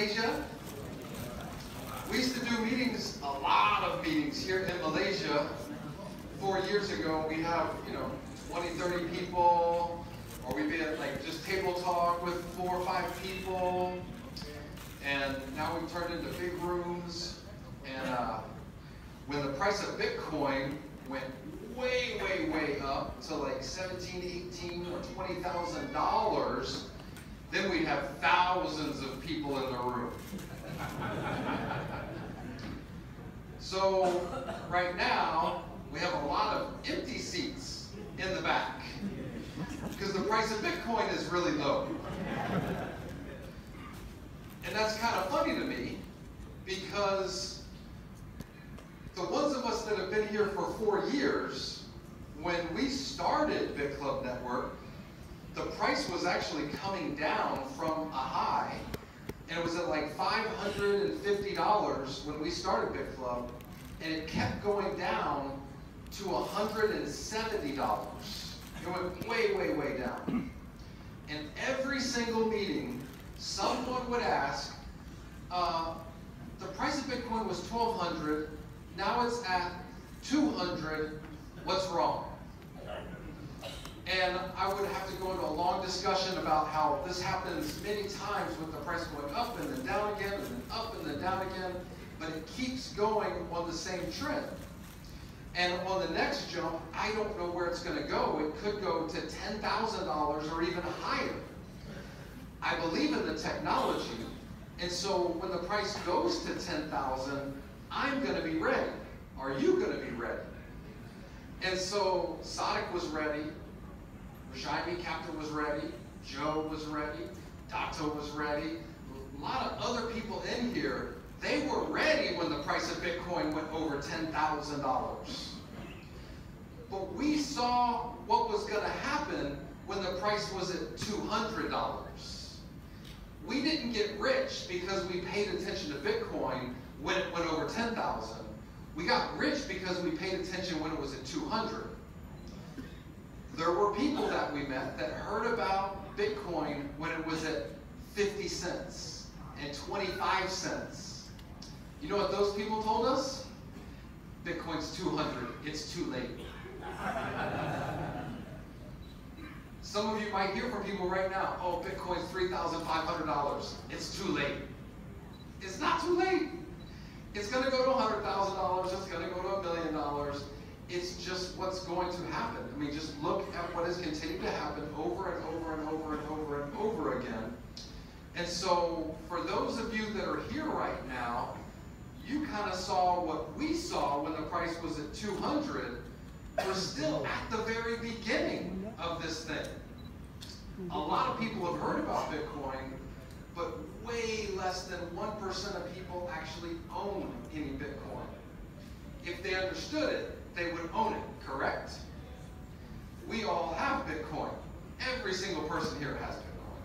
Malaysia? We used to do meetings, a lot of meetings here in Malaysia. 4 years ago, we have, 20, 30 people, or we'd be at like just table talk with 4 or 5 people. And now we've turned into big rooms. And when the price of Bitcoin went way, way, way up to like $17,000, $18,000, or $20,000, then we'd have thousands of people in the room. So right now, we have a lot of empty seats in the back because the price of Bitcoin is really low. And that's kind of funny to me because the ones of us that have been here for 4 years, when we started Bitclub Network, the price was actually coming down from a high, and it was at like $550 when we started Bitclub, and it kept going down to $170. It went way, way, way down. And every single meeting, someone would ask, the price of Bitcoin was $1,200, now it's at $200, what's wrong? And I would have to go into a long discussion about how this happens many times with the price going up and then down again, and then up and then down again, but it keeps going on the same trend. And on the next jump, I don't know where it's going to go. It could go to $10,000 or even higher. I believe in the technology, and so when the price goes to $10,000, I'm going to be ready. Are you going to be ready? And so Sadiq was ready, Jaime Captain was ready, Joe was ready, Dato was ready, a lot of other people in here, they were ready when the price of Bitcoin went over $10,000. But we saw what was going to happen when the price was at $200. We didn't get rich because we paid attention to Bitcoin when it went over 10,000. We got rich because we paid attention when it was at 200. There were people that we met that heard about Bitcoin when it was at 50 cents and 25 cents. You know what those people told us? Bitcoin's 200, it's too late. Some of you might hear from people right now, oh, Bitcoin's $3,500, it's too late. It's not too late. It's going to go to $100,000, it's going to go to $1 million. It's just what's going to happen. I mean, just look at what has continued to happen over and over and over and over and over again. And so, for those of you that are here right now, you kind of saw what we saw when the price was at 200. We're still at the very beginning of this thing. A lot of people have heard about Bitcoin, but way less than 1% of people actually own any Bitcoin. If they understood it, they would own it, correct? We all have Bitcoin. Every single person here has Bitcoin.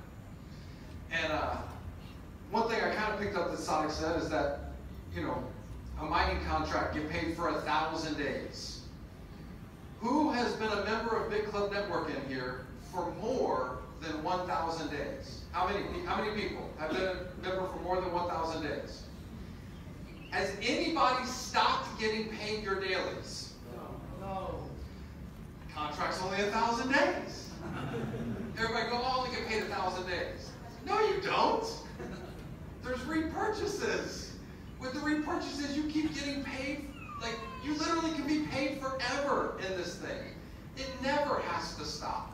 And one thing I kind of picked up that Sadiq said is that, a mining contract, get paid for 1,000 days. Who has been a member of Bitclub Network in here for more than 1,000 days? How many people have been a member for more than 1,000 days? Has anybody stopped getting paid your dailies? No. Contract's only 1,000 days. Everybody go, oh, I only get paid 1,000 days. No, you don't. There's repurchases. With the repurchases, you keep getting paid. Like, you literally can be paid forever in this thing. It never has to stop.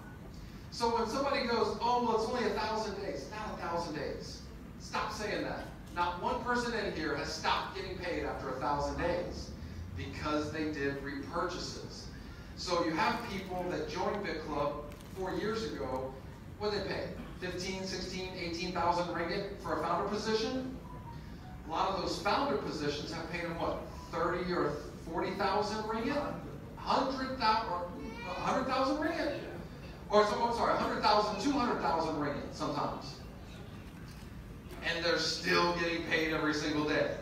So when somebody goes, oh, well, it's only 1,000 days. Not 1,000 days. Stop saying that. Not one person in here has stopped getting paid after 1,000 days because they did repurchases. So you have people that joined Bitclub 4 years ago. What did they pay? 15, 16, 18,000 ringgit for a founder position? A lot of those founder positions have paid them what? 30 or 40,000 ringgit? 100,000 ringgit? Or, I'm sorry, 100,000, 200,000 ringgit sometimes. And they're still getting paid every single day.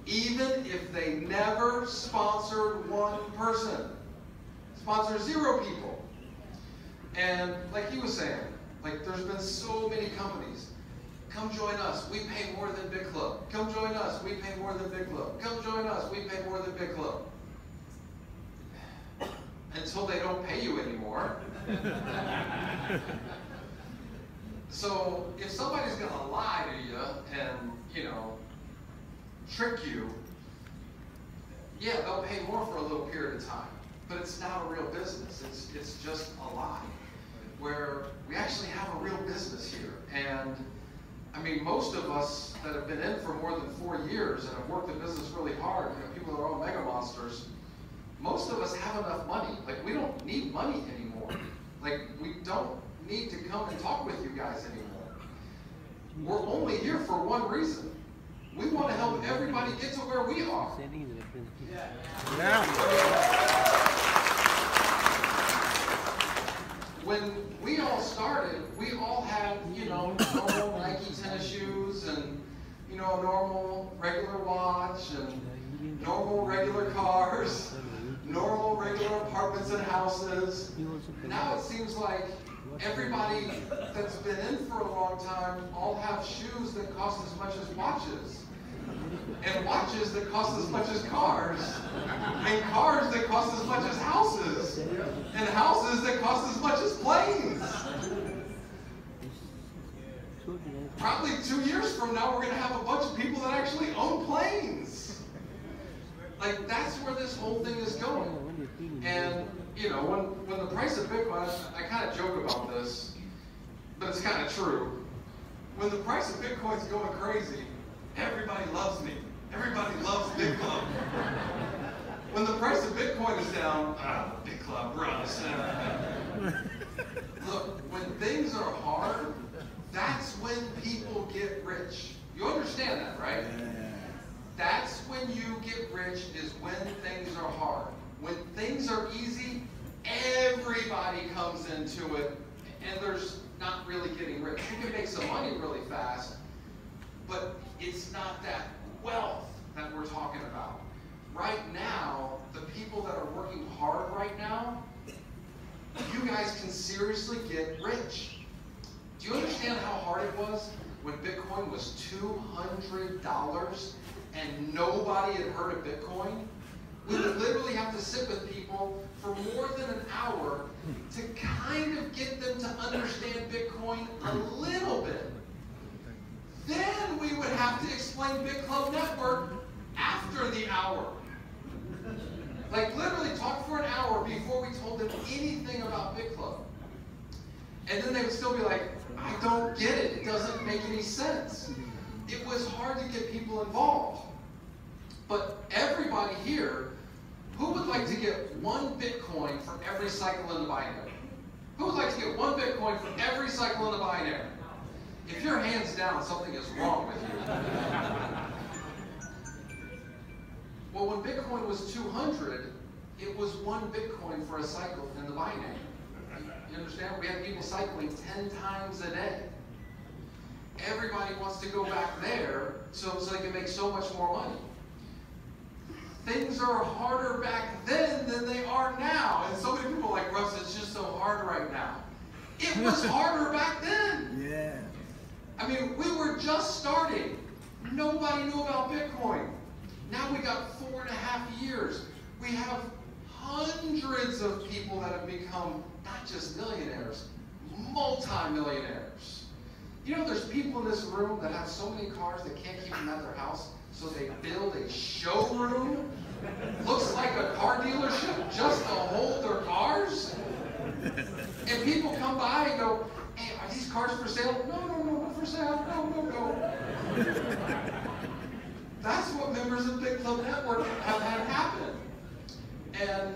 Even if they never sponsored one person. Sponsor 0 people. And like he was saying, like there's been so many companies Come join us, we pay more than Bitclub. Come join us, we pay more than Bitclub. Come join us, we pay more than Bitclub. Until they don't pay you anymore. So if somebody's gonna lie to you and, you know, trick you, yeah, they'll pay more for a little period of time. But it's not a real business, it's just a lie. Where we actually have a real business here. And I mean, most of us that have been in for more than 4 years and have worked the business really hard, you know, people that are all mega monsters, most of us have enough money. Like, we don't need money anymore. Like, we don't need to come and talk with you guys anymore. We're only here for one reason. We want to help everybody get to where we are. Yeah. When we all started, we all had, you know, normal Nike tennis shoes and, you know, a normal regular watch and normal regular cars, normal regular apartments and houses. Now it seems like everybody that's been in for a long time all have shoes that cost as much as watches. And watches that cost as much as cars, and cars that cost as much as houses, and houses that cost as much as planes. Probably 2 years from now, we're going to have a bunch of people that actually own planes. Like, that's where this whole thing is going. And, you know, when the price of Bitcoin, I kind of joke about this, but it's kind of true. When the price of Bitcoin's going crazy, everybody loves me. Everybody loves Bitclub. When the price of Bitcoin is down, Bitclub, Russ. Look, when things are hard, that's when people get rich. You understand that, right? That's when you get rich, is when things are hard. When things are easy, everybody comes into it, and there's not really getting rich. You can make some money really fast, but it's not that wealth that we're talking about. Right now, the people that are working hard right now, you guys can seriously get rich. Do you understand how hard it was when Bitcoin was $200 and nobody had heard of Bitcoin? We would literally have to sit with people for more than an hour to kind of get them to understand Bitcoin a little bit. Then we would have to explain Bitclub Network after the hour. Like, literally talk for an hour before we told them anything about Bitclub. And then they would still be like, I don't get it. It doesn't make any sense. It was hard to get people involved. But everybody here, who would like to get 1 Bitcoin for every cycle in the binary? Who would like to get 1 Bitcoin for every cycle in the binary? If your hand's down, something is wrong with you. Well, when Bitcoin was 200, it was 1 Bitcoin for a cycle in the binary. You understand? We had people cycling 10 times a day. Everybody wants to go back there so they can make so much more money. Things are harder back then than they are now. And so many people are like, Russ, it's just so hard right now. It was harder back then. Yeah. I mean, we were just starting. Nobody knew about Bitcoin. Now we got 4.5 years. We have hundreds of people that have become not just millionaires, multi-millionaires. You know, there's people in this room that have so many cars they can't keep them at their house, so they build a showroom. Looks like a car dealership just to hold their cars. And people come by and go, hey, are these cars for sale? No, not for sale. No. That's what members of Bitclub Network have had happen. And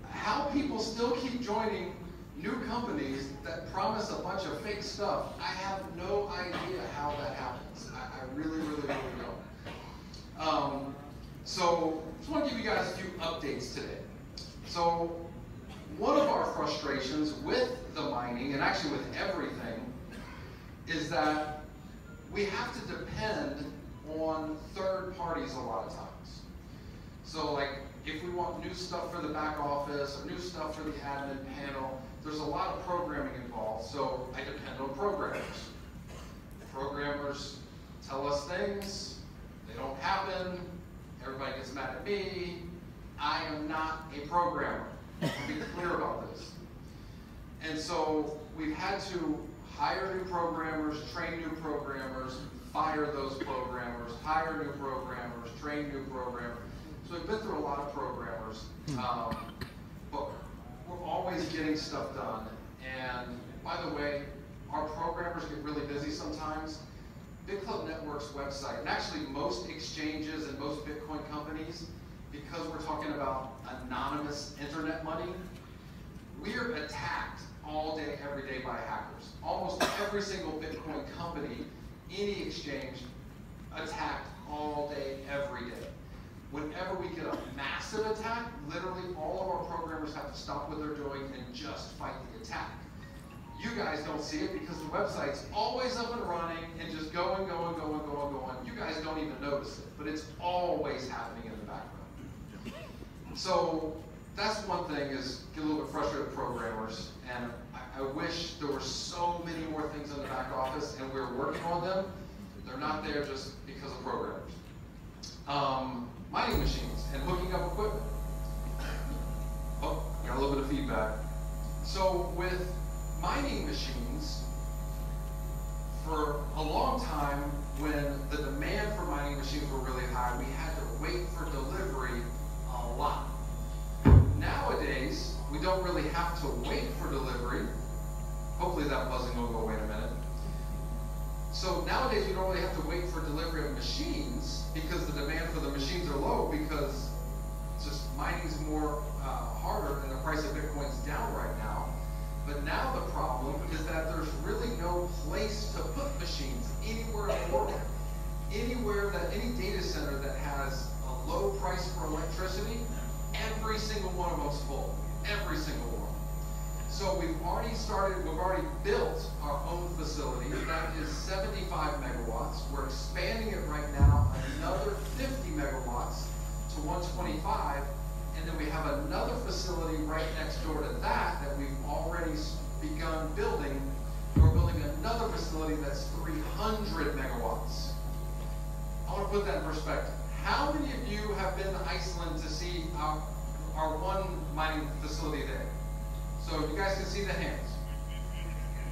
how people still keep joining new companies that promise a bunch of fake stuff, I have no idea how that happens. I really don't. So I just want to give you guys a few updates today. So one of our frustrations with the mining, and actually with everything, is that we have to depend on third parties a lot of times. So like, if we want new stuff for the back office or new stuff for the admin panel, there's a lot of programming involved, so I depend on programmers. Programmers tell us things, they don't happen, everybody gets mad at me. I am not a programmer. I'll be clear about this. And so we've had to hire new programmers, train new programmers, fire those programmers, hire new programmers, train new programmers. So we've been through a lot of programmers, but we're always getting stuff done. And by the way, our programmers get really busy sometimes. Bitclub Network's website, and actually most exchanges and most Bitcoin companies, because we're talking about anonymous internet money, we're attacked all day, every day by hackers. Almost every single Bitcoin company, any exchange, attacked all day, every day. Whenever we get a massive attack, literally all of our programmers have to stop what they're doing and just fight the attack. You guys don't see it because the website's always up and running and just going. You guys don't even notice it, but it's always happening in the background. So that's one thing, is get a little bit frustrated with programmers, and I wish there were so many more things in the back office, and we're working on them. They're not there just because of programmers. Mining machines and hooking up equipment. Oh, got a little bit of feedback. So with mining machines, for a long time, when the demand for mining machines were really high, we had to wait for delivery a lot. Nowadays, we don't really have to wait for delivery. Hopefully that buzzing will go away in a minute. So nowadays, we don't really have to wait for delivery of machines because the demand for the machines are low, because just mining's more harder and the price of Bitcoin's down right now. But now the problem is that there's really no place to put machines anywhere in the world. Anywhere that, any data center that has a low price for electricity, every single one of them's full. Every single one. So we've already built our own facility. That is 75 megawatts. We're expanding it right now another 50 megawatts to 125. And then we have another facility right next door to that we've already begun building. We're building another facility that's 300 megawatts. I want to put that in perspective. How many of you have been to Iceland to see our one mining facility there? So you guys can see the hands.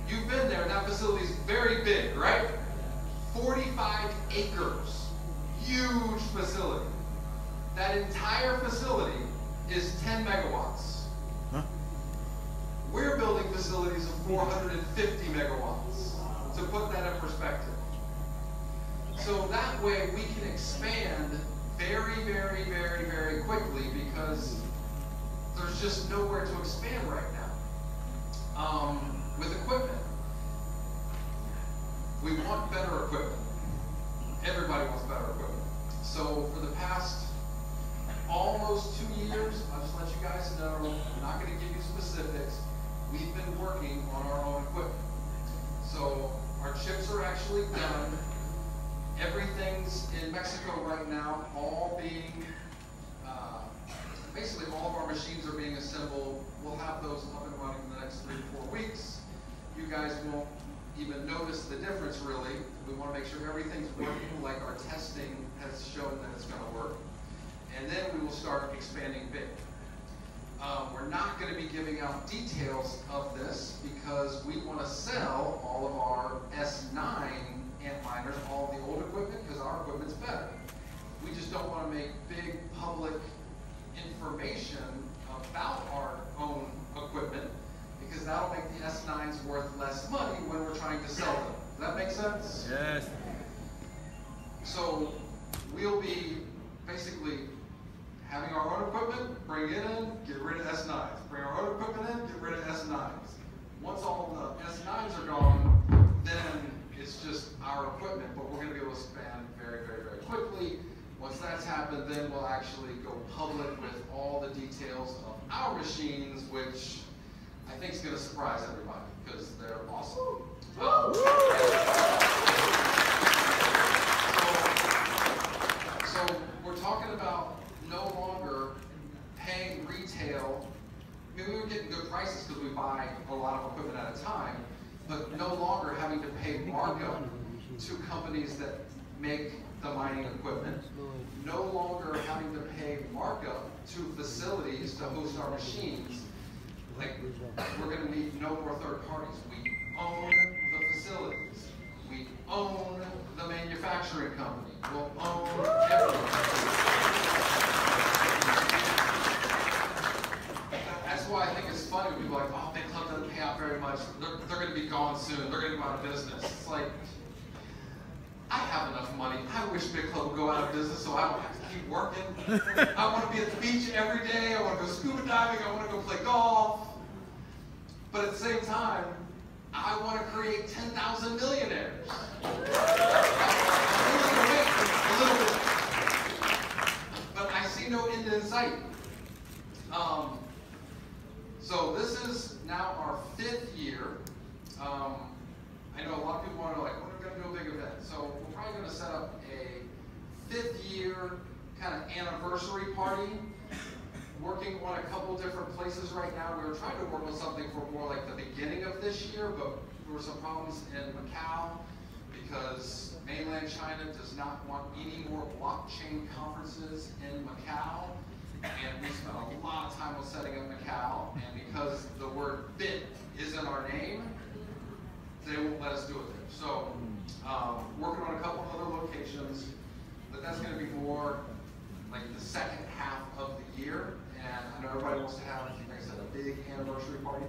You've been there, and that facility is very big, right? 45 acres. Huge facility. That entire facility is 10 megawatts. Huh? We're building facilities of 450 megawatts, to put that in perspective. So that way we can expand very quickly, because there's just nowhere to expand right now. With equipment, we want better equipment. Everybody wants better equipment. So for the past almost 2 years, I'll just let you guys know, I'm not going to give you specifics, we've been working on our own equipment. So our chips are actually done. Everything's in Mexico right now, all being, basically all of our machines are being assembled. We'll have those up and running in the next 3 to 4 weeks. You guys won't even notice the difference, really. We want to make sure everything's working like our testing has shown that it's going to work. And then we will start expanding big. We're not going to be giving out details of this because we want to sell all of our S9 Antminers, all of the old equipment, because our equipment's better. We just don't want to make big public information about our own equipment, because that'll make the S9s worth less money when we're trying to sell them. Does that make sense? Yes. So we'll be basically having our own equipment, bring it in, get rid of S9s. Bring our own equipment in, get rid of S9s. Once all the S9s are gone, then it's just our equipment, but we're going to be able to expand very quickly. Once that's happened, then we'll actually go public with all the details of our machines, which I think is going to surprise everybody, because they're awesome. So we're talking about no longer paying retail. I mean, we were getting good prices because we buy a lot of equipment at a time, but no longer having to pay markup companies that make the mining equipment no longer having to pay markup to facilities to host our machines. Like, we're going to need no more third parties. We own the facilities. We own the manufacturing company. We'll own everything. That's why I think it's funny when people are like, oh, Bitclub doesn't pay out very much. They're going to be gone soon. They're going to go out of business. It's like, I have enough money. I wish Bitclub would go out of business so I don't have to keep working. I want to be at the beach every day. I want to go scuba diving. I want to go play golf. But at the same time, I want to create 10,000 millionaires. A little bit. But I see no end in sight. So this is now our 5th year. I know a lot of people want to know, like, when are we going to do a big event? So we're probably going to set up a 5th year kind of anniversary party. Working on a couple different places right now. We were trying to work on something for more like the beginning of this year, but there were some problems in Macau because mainland China does not want any more blockchain conferences in Macau. And we spent a lot of time on setting up Macau, and because the word bit is in our name, they won't let us do it there. So, working on a couple other locations, but that's going to be more like the second half of the year. And I know everybody wants to have, like I said, a big anniversary party.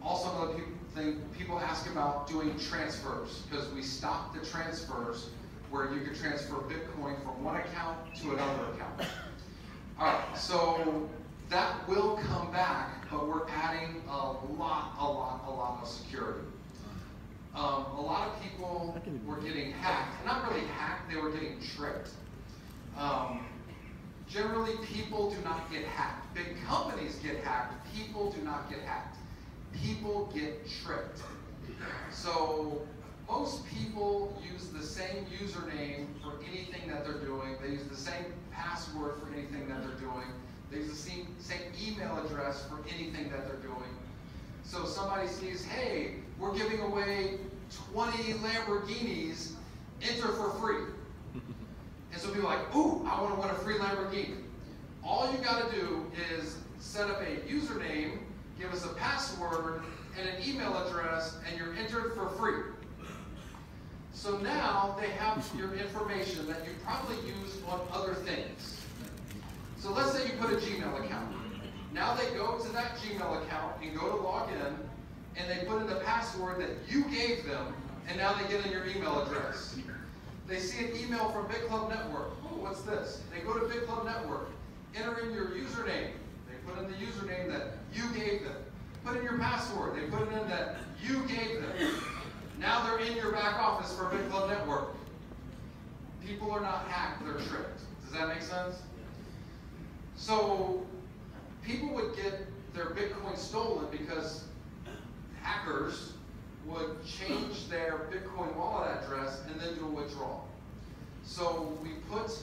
Also, another thing, people ask about doing transfers, because we stopped the transfers where you could transfer Bitcoin from one account to another account. All right, so that will come back, but we're adding a lot of security. A lot of people were getting hacked. Not really hacked, they were getting tricked. Generally, people do not get hacked. Big companies get hacked. People do not get hacked. People get tricked. So most people use the same username for anything that they're doing. They use the same password for anything that they're doing. They use the same email address for anything that they're doing. So somebody sees, hey, we're giving away 20 Lamborghinis, enter for free. And so people are like, ooh, I want to win a free Lamborghini. All you got to do is set up a username, give us a password, and an email address, and you're entered for free. So now they have your information that you probably use on other things. So let's say you put a Gmail account. Now they go to that Gmail account and go to log in, and they put in the password that you gave them, and now they get in your email address. They see an email from Bitclub Network. Oh, what's this? They go to Bitclub Network, enter in your username. They put in the username that you gave them. Put in your password. They put it in that you gave them. Now they're in your back office for Bitclub Network. People are not hacked, they're tricked. Does that make sense? So people would get their Bitcoin stolen because hackers would change their Bitcoin wallet address and then do a withdrawal. So we put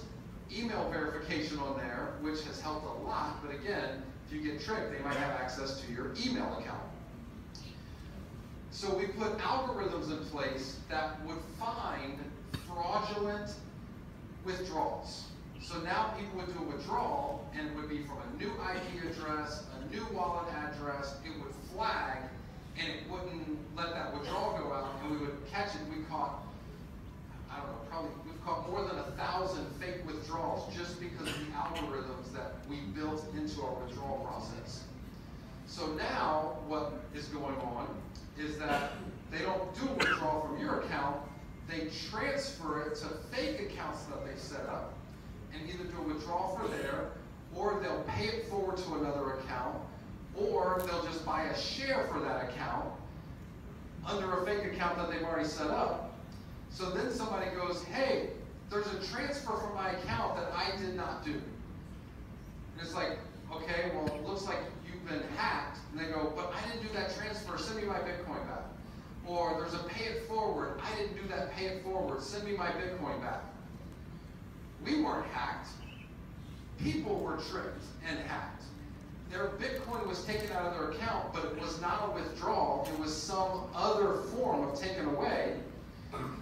email verification on there, which has helped a lot, but again, if you get tricked, they might have access to your email account. So we put algorithms in place that would find fraudulent withdrawals. So now people would do a withdrawal, and it would be from a new IP address, a new wallet address. It would flag, and it wouldn't let that withdrawal go out, and we would catch it. We caught, I don't know, probably we've caught more than 1,000 fake withdrawals just because of the algorithms that we built into our withdrawal process. So now what is going on is that they don't do a withdrawal from your account, they transfer it to fake accounts that they set up, and either do a withdrawal for there, or they'll pay it forward to another account, or they'll just buy a share for that account under a fake account that they've already set up. So then somebody goes, hey, there's a transfer from my account that I did not do. And it's like, okay, well, it looks like you've been hacked. And they go, but I didn't do that transfer, send me my Bitcoin back. Or there's a pay it forward, I didn't do that pay it forward, send me my Bitcoin back. We weren't hacked. People were tricked and hacked. Their Bitcoin was taken out of their account, but it was not a withdrawal. It was some other form of taken away.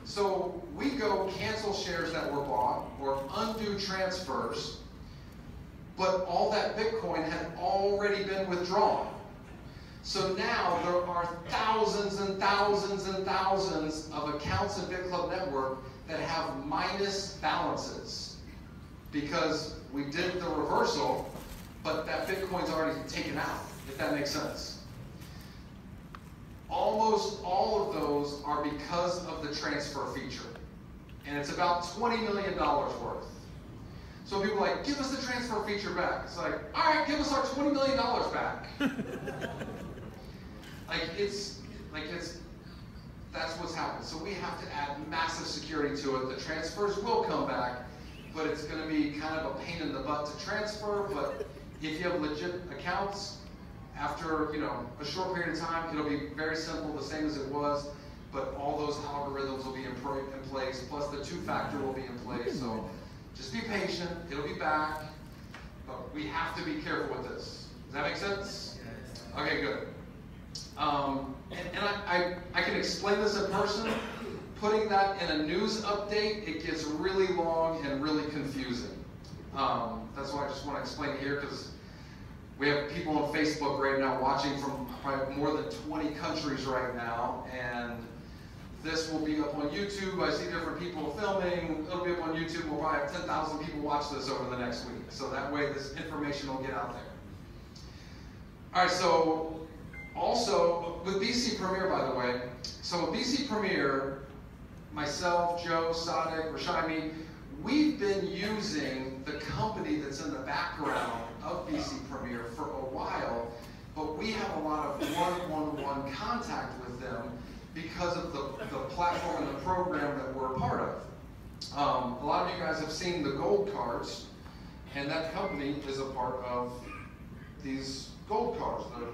So we go cancel shares that were bought or undo transfers, but all that Bitcoin had already been withdrawn. So now there are thousands and thousands and thousands of accounts in Bitclub Network that have minus balances because we did the reversal, but that Bitcoin's already taken out, if that makes sense. Almost all of those are because of the transfer feature. And it's about $20 million worth. So people are like, give us the transfer feature back. It's like, all right, give us our $20 million back. That's what's happened. So we have to add massive security to it. The transfers will come back, but it's going to be kind of a pain in the butt to transfer. But if you have legit accounts, after a short period of time, it'll be very simple, the same as it was. But all those algorithms will be in place, plus the two-factor will be in place. So just be patient. It'll be back. But we have to be careful with this. Does that make sense? Okay, good. I can explain this in person. Putting that in a news update, it gets really long and really confusing. That's why I just want to explain here, because we have people on Facebook right now watching from probably more than 20 countries right now, and this will be up on YouTube. I see different people filming. It'll be up on YouTube. We'll probably have 10,000 people watch this over the next week. So that way this information will get out there. All right, so also with BC Premier, by the way, so with BC Premier, myself, Joe, Sadek, Rashimi, we've been using the company that's in the background of BC Premier for a while, but we have a lot of one-on-one contact with them because of the platform and the program that we're a part of. A lot of you guys have seen the gold cards, and that company is a part of these gold cards. They're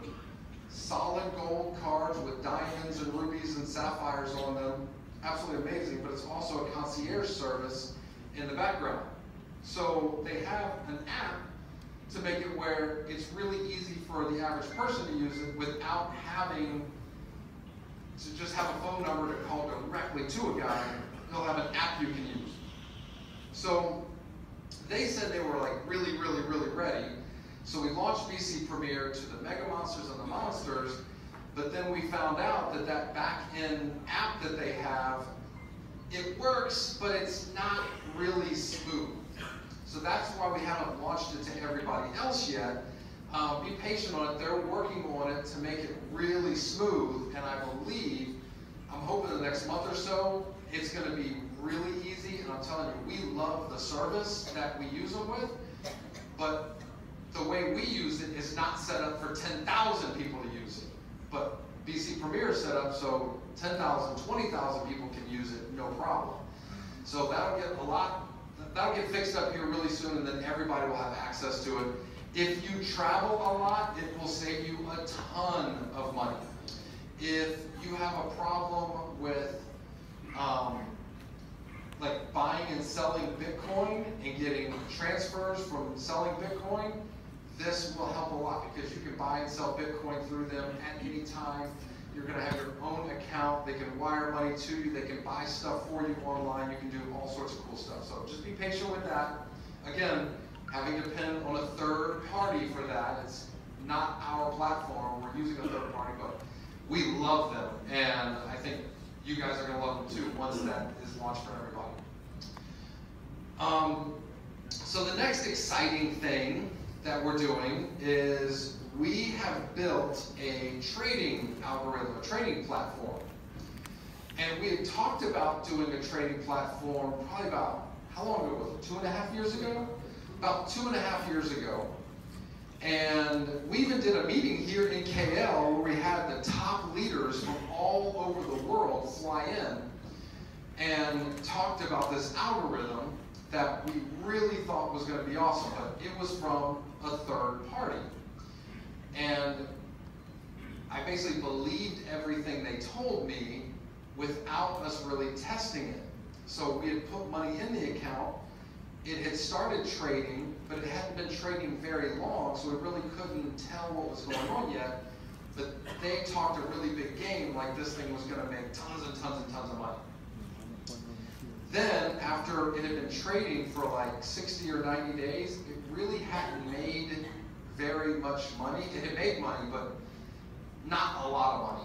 solid gold cards with diamonds and rubies and sapphires on them. Absolutely amazing, but it's also a concierge service in the background. So they have an app to make it where it's really easy for the average person to use it without having to just have a phone number to call directly to a guy. They'll have an app you can use. So they said they were like really, really, really ready. So we launched BC Premier to the Mega Monsters and the Monsters, but then we found out that that back-end app that they have, it works, but it's not really smooth. So that's why we haven't launched it to everybody else yet. Be patient on it. They're working on it to make it really smooth, and I believe, I'm hoping the next month or so, it's going to be really easy. And I'm telling you, we love the service that we use them with, but the way we use it is not set up for 10,000 people to use it. But BC Premier is set up so 10,000, 20,000 people can use it, no problem. So that'll get fixed up here really soon, and then everybody will have access to it. If you travel a lot, it will save you a ton of money. If you have a problem with like buying and selling Bitcoin and getting transfers from selling Bitcoin, this will help a lot because you can buy and sell Bitcoin through them at any time. You're going to have your own account. They can wire money to you. They can buy stuff for you online. You can do all sorts of cool stuff. So just be patient with that. Again, having to depend on a third party for that. It's not our platform. We're using a third party, but we love them. And I think you guys are going to love them too once that is launched for everybody. So the next exciting thing that we're doing is we have built a trading algorithm, a trading platform. And we had talked about doing a trading platform probably about, how long ago was it, 2.5 years ago? About 2.5 years ago. And we even did a meeting here in KL where we had the top leaders from all over the world fly in and talked about this algorithm that we really thought was going to be awesome, but it was from a third party. And I basically believed everything they told me without us really testing it. So we had put money in the account, it had started trading, but it hadn't been trading very long, so we really couldn't tell what was going on yet. But they talked a really big game, like this thing was going to make tons and tons and tons of money. after it had been trading for like 60 or 90 days, it really hadn't made very much money. It had made money, but not a lot of money.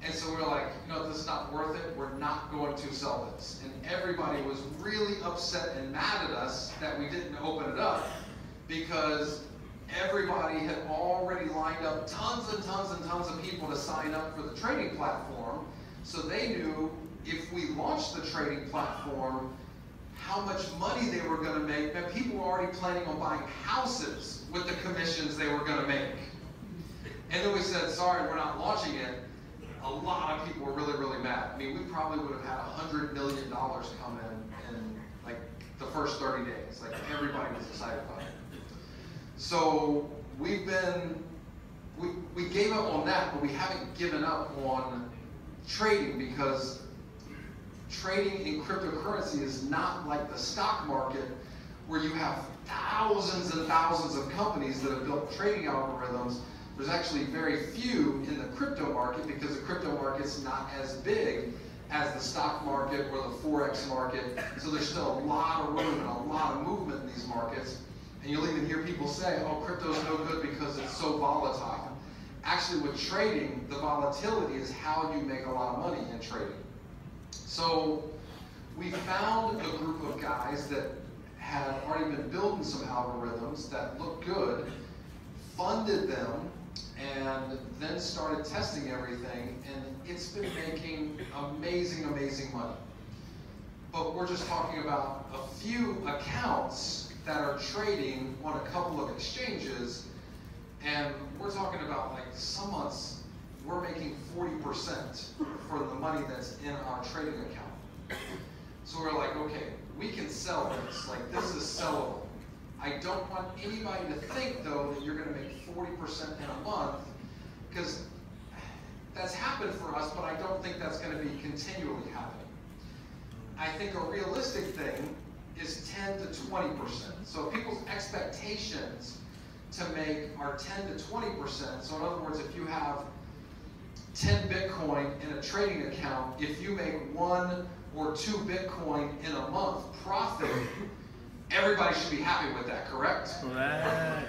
And so we were like, you know, this is not worth it. We're not going to sell this. And everybody was really upset and mad at us that we didn't open it up, because everybody had already lined up tons and tons and tons of people to sign up for the trading platform. So they knew if we launched the trading platform, how much money they were going to make. And people were already planning on buying houses with the commissions they were going to make. And then we said, sorry, we're not launching it. A lot of people were really, really mad. I mean, we probably would have had $100 million come in like the first 30 days. Like, everybody was excited about it. So we gave up on that, but we haven't given up on trading, because trading in cryptocurrency is not like the stock market, where you have thousands and thousands of companies that have built trading algorithms. There's actually very few in the crypto market, because the crypto market's not as big as the stock market or the Forex market. So there's still a lot of room and a lot of movement in these markets. And you'll even hear people say, oh, crypto's no good because it's so volatile. Actually, with trading, the volatility is how you make a lot of money in trading. So we found a group of guys that had already been building some algorithms that looked good, funded them, and then started testing everything, and it's been making amazing, amazing money. But we're just talking about a few accounts that are trading on a couple of exchanges, and we're talking about, like, some months we're making 40% for the money that's in our trading account. So we're like, okay, we can sell this. Like, this is sellable. I don't want anybody to think, though, that you're going to make 40% in a month, because that's happened for us, but I don't think that's going to be continually happening. I think a realistic thing is 10 to 20%. So people's expectations to make are 10 to 20%. So in other words, if you have 10 Bitcoin in a trading account, if you make 1 or 2 Bitcoin in a month profit, everybody should be happy with that, correct? Right.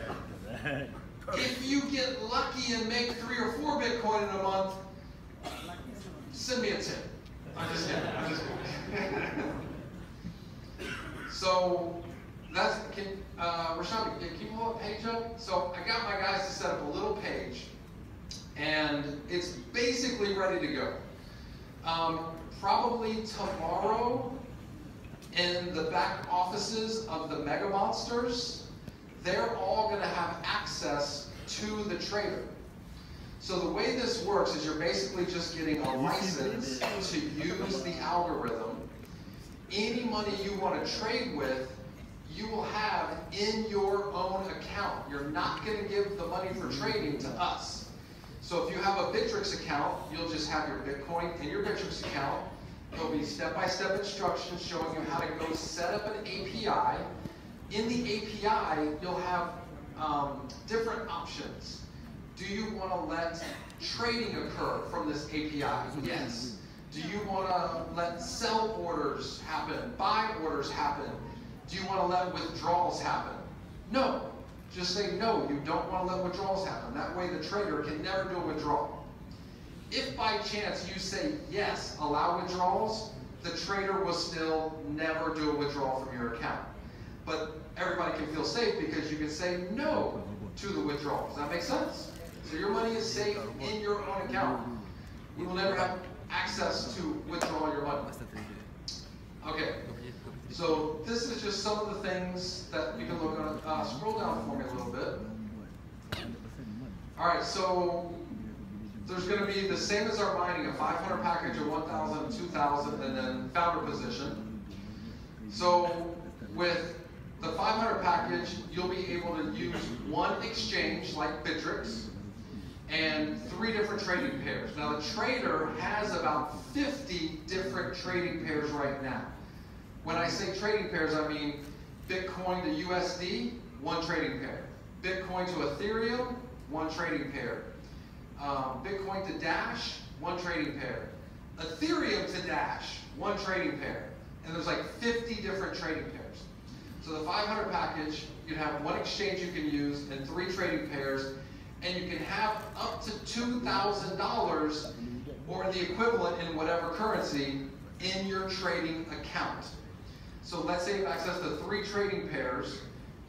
If you get lucky and make 3 or 4 Bitcoin in a month, send me a tip. I'm just kidding. I'm just kidding. So that's, Rashad, can you pull up a page up? So I got my guys to set up a little page, and it's basically ready to go. Probably tomorrow, in the back offices of the mega monsters, they're all going to have access to the trader. So the way this works is you're basically just getting a license to use the algorithm. Any money you want to trade with, you will have in your own account. You're not going to give the money for trading to us. So if you have a Bittrex account, you'll just have your Bitcoin in your Bittrex account. There'll be step-by-step instructions showing you how to go set up an API. In the API, you'll have different options. Do you want to let trading occur from this API? Yes. Do you want to let sell orders happen, buy orders happen? Do you want to let withdrawals happen? No. Just say no, you don't want to let withdrawals happen. That way the trader can never do a withdrawal. If by chance you say yes, allow withdrawals, the trader will still never do a withdrawal from your account. But everybody can feel safe because you can say no to the withdrawal. Does that make sense? So your money is safe in your own account. We will never have access to withdraw your money. Okay, so this is just some of the things that you can look on. Scroll down for me a little bit. All right, so there's going to be the same as our mining, a 500 package, a 1,000, 2,000, and then founder position. So with the 500 package, you'll be able to use one exchange like Bitclub and 3 different trading pairs. Now the trader has about 50 different trading pairs right now. When I say trading pairs, I mean Bitcoin to USD, 1 trading pair. Bitcoin to Ethereum, 1 trading pair. Bitcoin to Dash, 1 trading pair. Ethereum to Dash, 1 trading pair. and there's like 50 different trading pairs. So the 500 package, you'd have one exchange you can use and 3 trading pairs, and you can have up to $2,000 or the equivalent in whatever currency in your trading account. So let's say you have access to 3 trading pairs.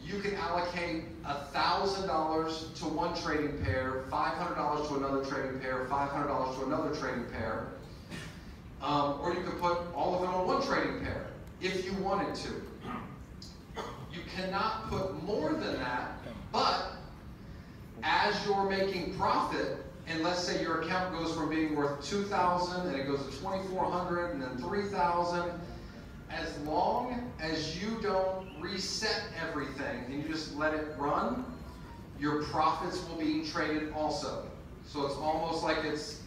You can allocate $1,000 to one trading pair, $500 to another trading pair, $500 to another trading pair. Or you could put all of it on one trading pair if you wanted to. You cannot put more than that, but as you're making profit, and let's say your account goes from being worth $2,000 and it goes to $2,400 and then $3,000, as long as you don't reset everything and you just let it run, your profits will be traded also. So it's almost like it's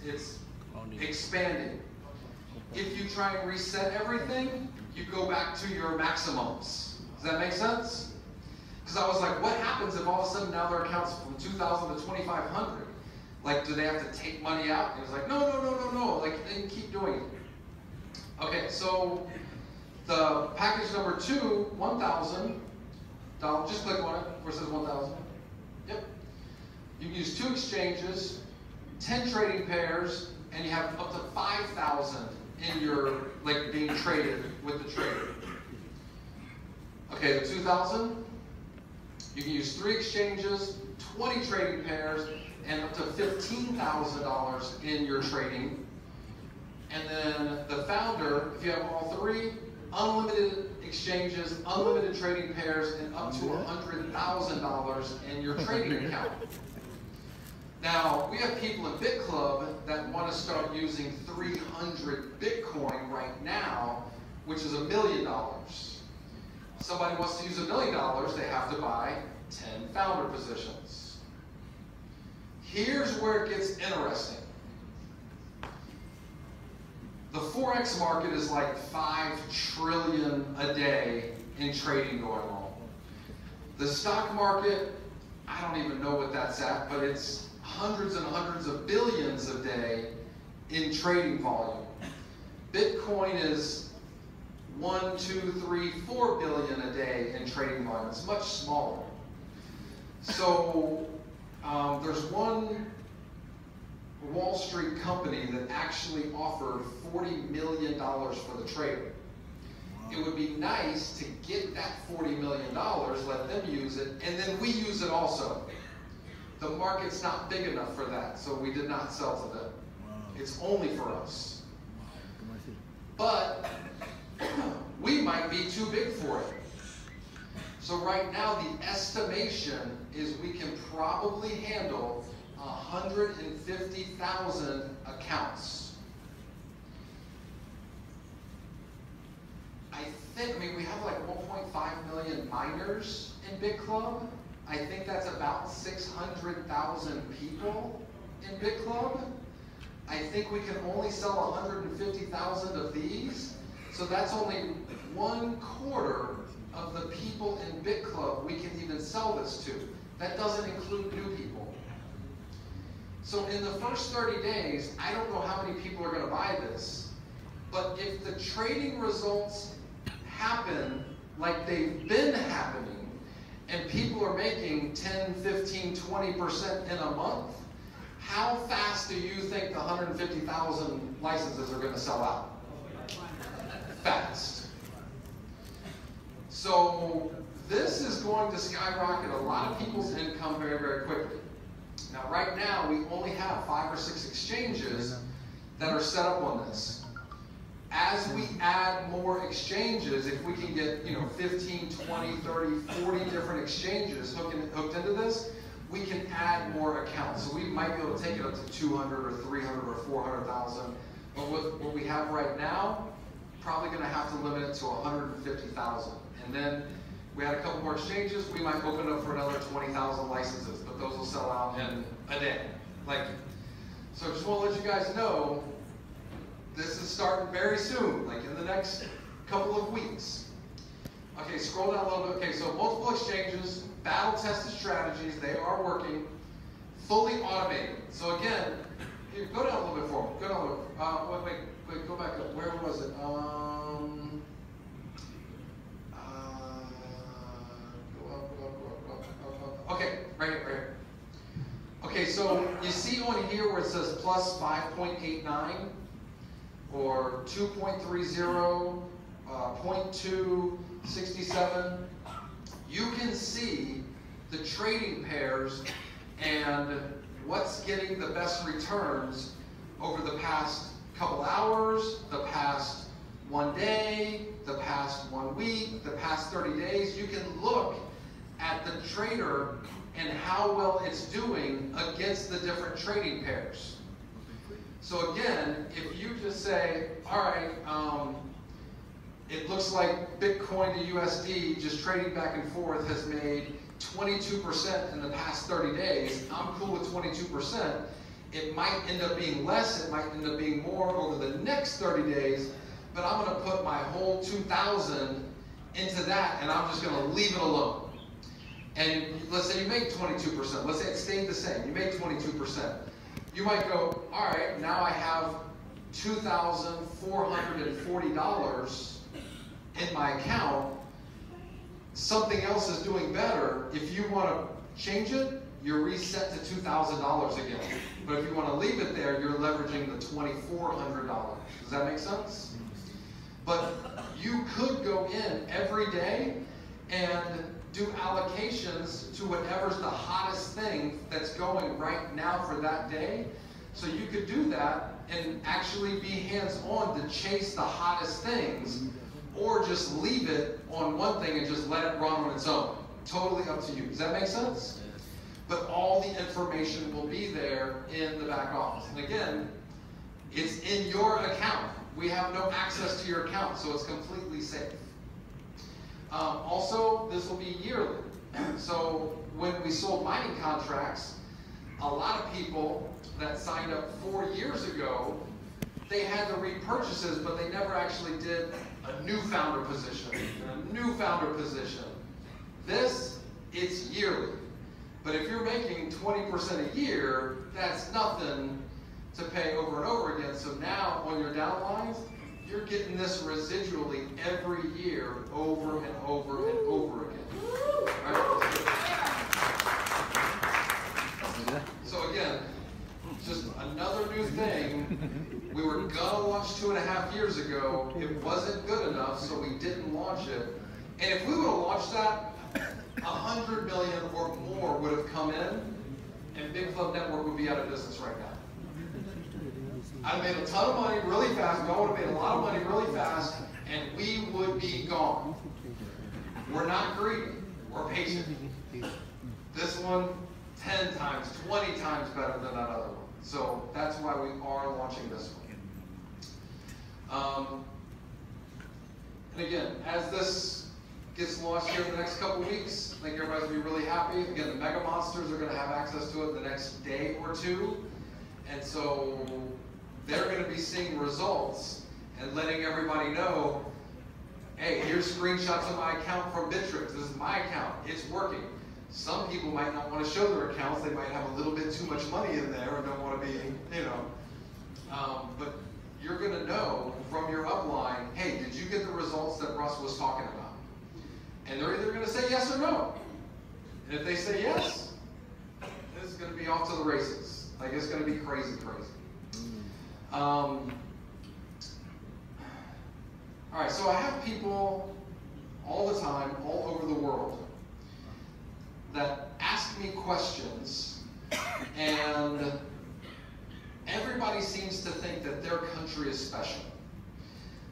expanding. If you try and reset everything, you go back to your maximums. Does that make sense? Because I was like, what happens if all of a sudden now their account's from 2,000 to 2,500? Like, do they have to take money out? And it was like, no. Like, they can keep doing it. Okay, so the package number 2, $1,000. Just click on it where it says 1,000. Yep. You can use 2 exchanges, 10 trading pairs, and you have up to 5,000 in your, like, being traded with the trader. Okay, the 2,000, you can use 3 exchanges, 20 trading pairs, and up to $15,000 in your trading. And then the founder, if you have all 3, unlimited exchanges, unlimited trading pairs, and up to $100,000 in your trading account. Now, we have people in Bitclub that want to start using 300 Bitcoin right now, which is $1 million. Somebody wants to use $1 million, they have to buy 10 founder positions. Here's where it gets interesting. The Forex market is like 5 trillion a day in trading going on. The stock market, I don't even know what that's at, but it's hundreds and hundreds of billions a day in trading volume. Bitcoin is 1, 2, 3, 4 billion a day in trading volume. It's much smaller. So there's one Wall Street company that actually offered $40 million for the trader. It would be nice to get that $40 million, let them use it, and then we use it also. The market's not big enough for that, so we did not sell to them. It's only for us. But we might be too big for it. So right now, the estimation is we can probably handle 150,000 accounts. I mean, we have like 1.5 million miners in Bitclub. I think that's about 600,000 people in Bitclub. I think we can only sell 150,000 of these. So that's only 1/4 of the people in Bitclub we can even sell this to. That doesn't include new people. So in the first 30 days, I don't know how many people are going to buy this, but if the trading results happen like they've been happening, and people are making 10, 15, 20% in a month, how fast do you think the 150,000 licenses are going to sell out? Fast. So this is going to skyrocket a lot of people's income very, very quickly. Now, right now, we only have 5 or 6 exchanges that are set up on this. As we add more exchanges, if we can get 15, 20, 30, 40 different exchanges hooked into this, we can add more accounts. So we might be able to take it up to 200 or 300 or 400,000. But with what we have right now, probably going to have to limit it to 150,000. And then we had a couple more exchanges, we might open it up for another 20,000 licenses, but those will sell out in a day. So I just want to let you guys know, this is starting very soon, like in the next couple of weeks. Okay, scroll down a little bit. Okay, so multiple exchanges, battle-tested strategies, they are working, fully automated. So again, here, go down a little bit for me. Go down a little bit. Wait, go back up. Where was it? here where it says plus 5.89 or 2.30, 0.267, you can see the trading pairs and what's getting the best returns over the past couple hours, the past 1 day, the past 1 week, the past 30 days. You can look at the trader and how well it's doing against the different trading pairs. So again, if you just say, all right, it looks like Bitcoin to USD, just trading back and forth, has made 22% in the past 30 days. I'm cool with 22%. It might end up being less, it might end up being more over the next 30 days, but I'm gonna put my whole 2,000 into that and I'm just gonna leave it alone. And let's say you make 22%, let's say it stayed the same, you make 22%. You might go, all right, now I have $2,440 in my account. Something else is doing better. If you want to change it, you're reset to $2,000 again. But if you want to leave it there, you're leveraging the $2,400. Does that make sense? But you could go in every day and do allocations to whatever's the hottest thing that's going right now for that day. So you could do that and actually be hands-on to chase the hottest things, or just leave it on one thing and just let it run on its own. Totally up to you. Does that make sense? But all the information will be there in the back office. And again, it's in your account. We have no access to your account, so it's completely safe. Also, this will be yearly. So when we sold mining contracts, a lot of people that signed up 4 years ago, they had the repurchases, but they never actually did a new founder position, and a new founder position. This, it's yearly. But if you're making 20% a year, that's nothing to pay over and over again. So now on your downlines, you're getting this residually every year over and over and over again. Right? So again, just another new thing. We were gonna launch 2.5 years ago. It wasn't good enough, so we didn't launch it. And if we would have launched that, 100 million or more would have come in, and Bitclub Network would be out of business right now. I'd have made a ton of money really fast. Y'all would have made a lot of money really fast, and we would be gone. We're not greedy. We're patient. This one, 10 times, 20 times better than that other one. So that's why we are launching this one. And again, as this gets launched here in the next couple weeks, I think everybody's going to be really happy. Again, the mega monsters are going to have access to it the next day or two. And so they're going to be seeing results and letting everybody know, hey, here's screenshots of my account from Bitrix. This is my account. It's working. Some people might not want to show their accounts. They might have a little bit too much money in there and don't want to be, but you're going to know from your upline, hey, did you get the results that Russ was talking about? And they're either going to say yes or no. And if they say yes, it's going to be off to the races. Like, it's going to be crazy, crazy. All right, so I have people all the time, all over the world, that ask me questions, and everybody seems to think that their country is special.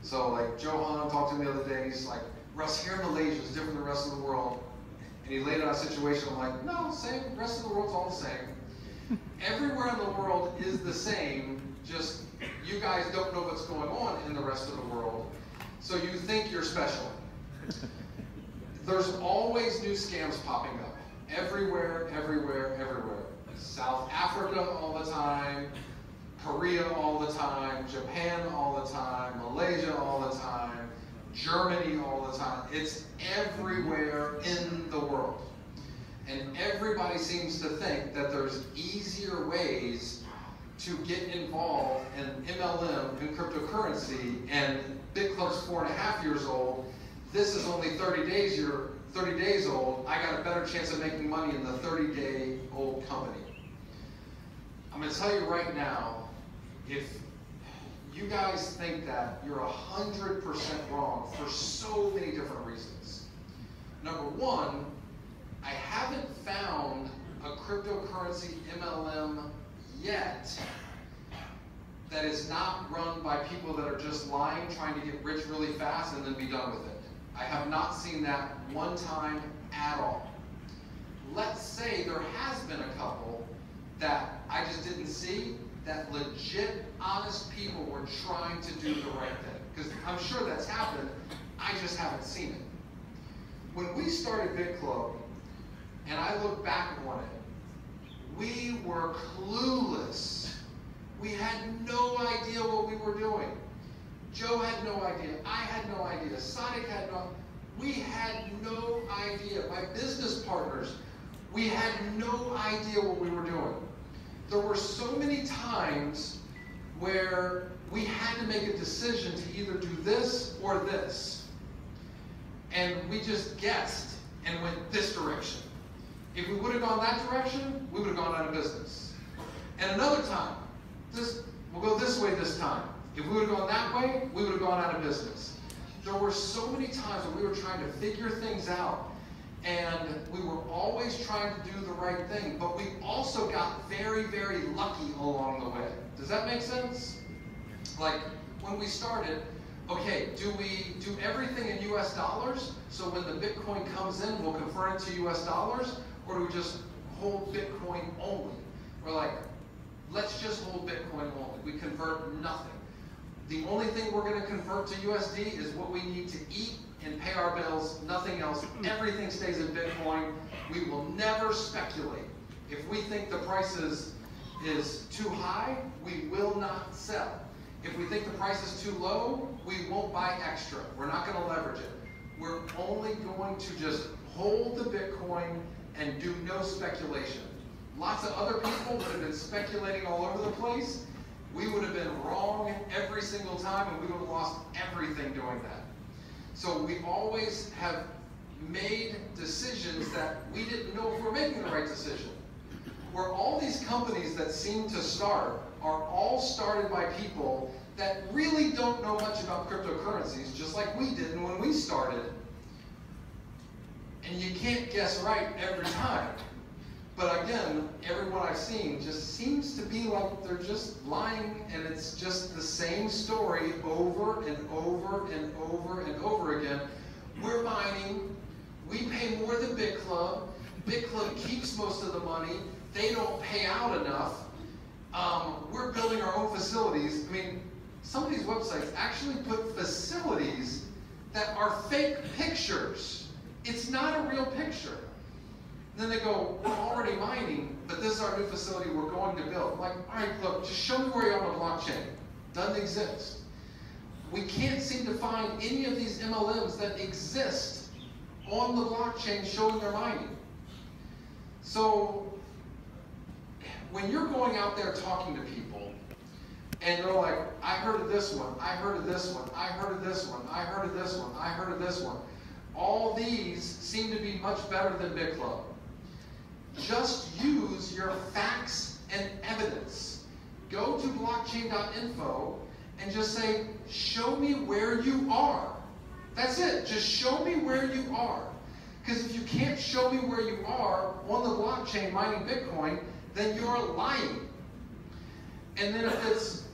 So like Johan talked to me the other day, he's like, Russ, here in Malaysia is different than the rest of the world. And he laid out a situation, I'm like, no, same, the rest of the world's all the same. Everywhere in the world is the same, just you guys don't know what's going on in the rest of the world, so you think you're special. There's always new scams popping up. Everywhere, everywhere, everywhere. South Africa all the time, Korea all the time, Japan all the time, Malaysia all the time, Germany all the time. It's everywhere in the world. And everybody seems to think that there's easier ways to get involved in MLM and cryptocurrency, and Bitclub's 4.5 years old. This is only 30 days old. I got a better chance of making money in the 30-day-old company. I'm going to tell you right now, if you guys think that, you're 100% wrong for so many different reasons. Number one, I haven't found a cryptocurrency MLM yet that is not run by people that are just lying, trying to get rich really fast and then be done with it. I have not seen that one time at all. Let's say there has been a couple that I just didn't see, that legit, honest people were trying to do the right thing. Because I'm sure that's happened, I just haven't seen it. When we started Bitclub, and I look back on it, we were clueless. We had no idea what we were doing. Joe had no idea. I had no idea. Sonic had no. We had no idea. My business partners, we had no idea what we were doing. There were so many times where we had to make a decision to either do this or this. And we just guessed and went this direction. If we would have gone that direction, we would have gone out of business. And another time, we'll go this way this time. If we would have gone that way, we would have gone out of business. There were so many times when we were trying to figure things out, and we were always trying to do the right thing, but we also got very, very lucky along the way. Does that make sense? Like, when we started, okay, do we do everything in US dollars, so when the Bitcoin comes in, we'll convert it to US dollars, or do we just hold Bitcoin only? We're like, let's just hold Bitcoin only. We convert nothing. The only thing we're going to convert to USD is what we need to eat and pay our bills, nothing else. Everything stays in Bitcoin. We will never speculate. If we think the price is too high, we will not sell. If we think the price is too low, we won't buy extra. We're not going to leverage it. We're only going to just hold the Bitcoin and do no speculation. Lots of other people would have been speculating all over the place. We would have been wrong every single time, and we would have lost everything doing that. So we always have made decisions that we didn't know if we're making the right decision. Where all these companies that seem to start are all started by people that really don't know much about cryptocurrencies, just like we didn't when we started. And you can't guess right every time. But again, everyone I've seen just seems to be like they're just lying, and it's just the same story over and over and over and over again. We're mining, we pay more than Bitclub, Bitclub keeps most of the money, they don't pay out enough, we're building our own facilities. I mean, some of these websites actually put facilities that are fake pictures. It's not a real picture. Then they go, we're already mining, but this is our new facility we're going to build. I'm like, all right, look, just show me where you're on the blockchain. Doesn't exist. We can't seem to find any of these MLMs that exist on the blockchain showing they're mining. So when you're going out there talking to people, and they're like, I heard of this one, I heard of this one, I heard of this one, I heard of this one, I heard of this one. All these seem to be much better than Bitclub. Just use your facts and evidence. Go to blockchain.info and just say, show me where you are. That's it. Just show me where you are. Because if you can't show me where you are on the blockchain mining Bitcoin, then you're lying. And then if it's,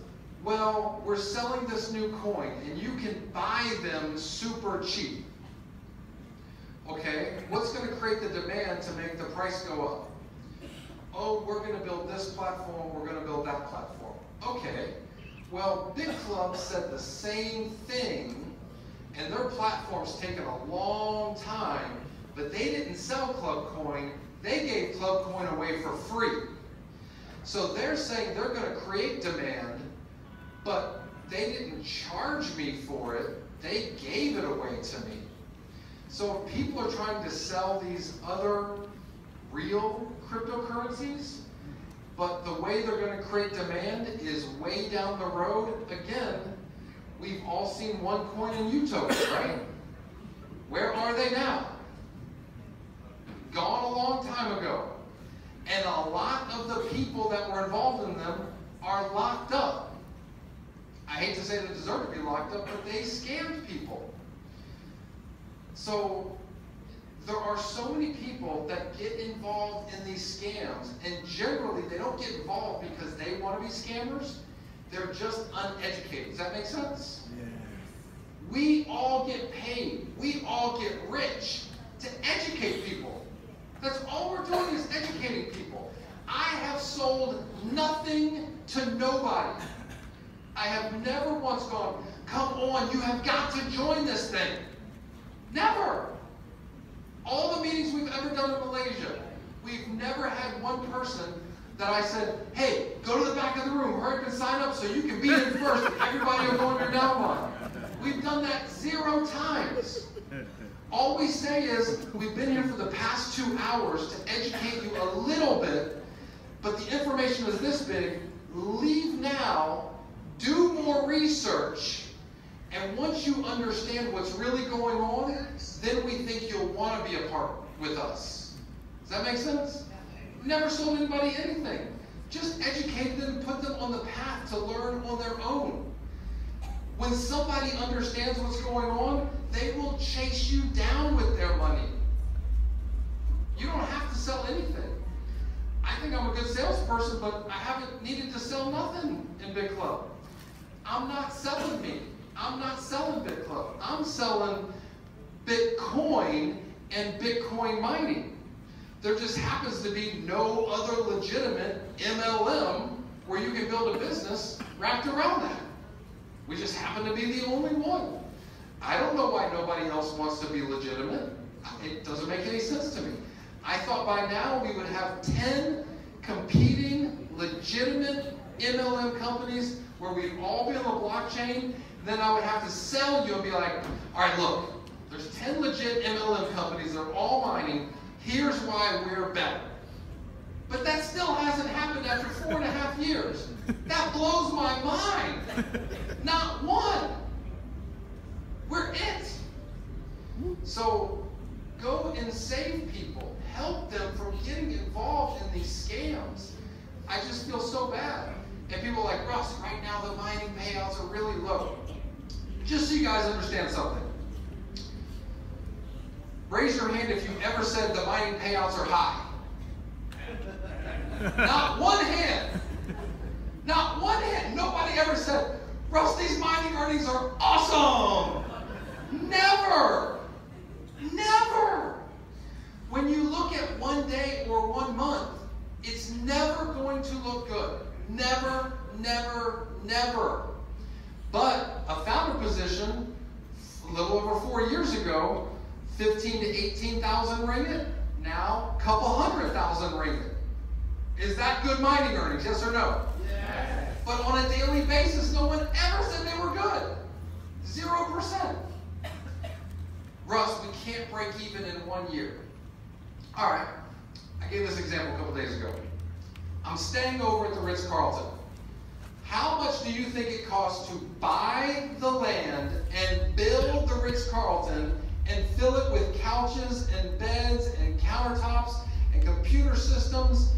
well, we're selling this new coin and you can buy them super cheap. Okay, what's going to create the demand to make the price go up? Oh, we're going to build this platform, we're going to build that platform. Okay, well, Bitclub said the same thing, and their platform's taken a long time, but they didn't sell Clubcoin, they gave Clubcoin away for free. So they're saying they're going to create demand, but they didn't charge me for it, they gave it away to me. So if people are trying to sell these other real cryptocurrencies, but the way they're going to create demand is way down the road, again, we've all seen OneCoin and Utopia, right? Where are they now? Gone a long time ago. And a lot of the people that were involved in them are locked up. I hate to say they deserve to be locked up, but they scammed people. So there are so many people that get involved in these scams, and generally they don't get involved because they want to be scammers. They're just uneducated. Does that make sense? Yeah. We all get paid. We all get rich to educate people. That's all we're doing is educating people. I have sold nothing to nobody. I have never once gone, come on, you have got to join this thing. Never. All the meetings we've ever done in Malaysia, we've never had one person that I said, hey, go to the back of the room, hurry up and sign up so you can be in first and everybody will go on your downline. We've done that 0 times. All we say is, we've been here for the past 2 hours to educate you a little bit, but the information is this big. Leave now, do more research, and once you understand what's really going on, then we think you'll want to be a part with us. Does that make sense? Never sold anybody anything. Just educate them, put them on the path to learn on their own. When somebody understands what's going on, they will chase you down with their money. You don't have to sell anything. I think I'm a good salesperson, but I haven't needed to sell nothing in Bitclub. I'm not selling me. I'm not selling Bitclub. I'm selling Bitcoin and Bitcoin mining. There just happens to be no other legitimate MLM where you can build a business wrapped around that. We just happen to be the only one. I don't know why nobody else wants to be legitimate. It doesn't make any sense to me. I thought by now we would have 10 competing, legitimate MLM companies where we'd all be on the blockchain. Then I would have to sell you and be like, all right, look, there's 10 legit MLM companies that are all mining. Here's why we're better. But that still hasn't happened after 4.5 years. That blows my mind. Not one. We're it. So go and save people. Help them from getting involved in these scams. I just feel so bad. And people are like, Russ, right now the mining payouts are really low. Just so you guys understand something. Raise your hand if you ever said the mining payouts are high. Not one hand. Not one hand. Nobody ever said, Russ, these mining earnings are awesome. Never. Never. When you look at 1 day or 1 month, it's never going to look good. Never, never, never. But a founder position, a little over 4 years ago, 15 to 18,000 ringgit, now a couple 100,000 ringgit. Is that good mining earnings, yes or no? Yes. But on a daily basis, no one ever said they were good. 0%. Russ, we can't break even in 1 year. All right, I gave this example a couple days ago. I'm staying over at the Ritz-Carlton. How much do you think it costs to buy the land and build the Ritz-Carlton and fill it with couches and beds and countertops and computer systems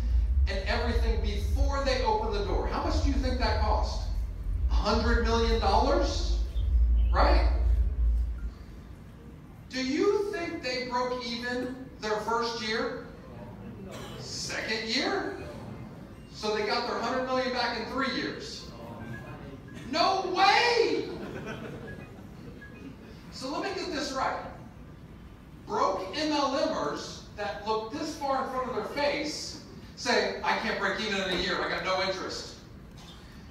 and everything before they open the door? How much do you think that cost? $100 million? Right? Do you think they broke even their first year? Second year? So they got their $100 million back in 3 years. No way! So let me get this right. Broke MLMers that look this far in front of their face say, I can't break even in a year, I got no interest.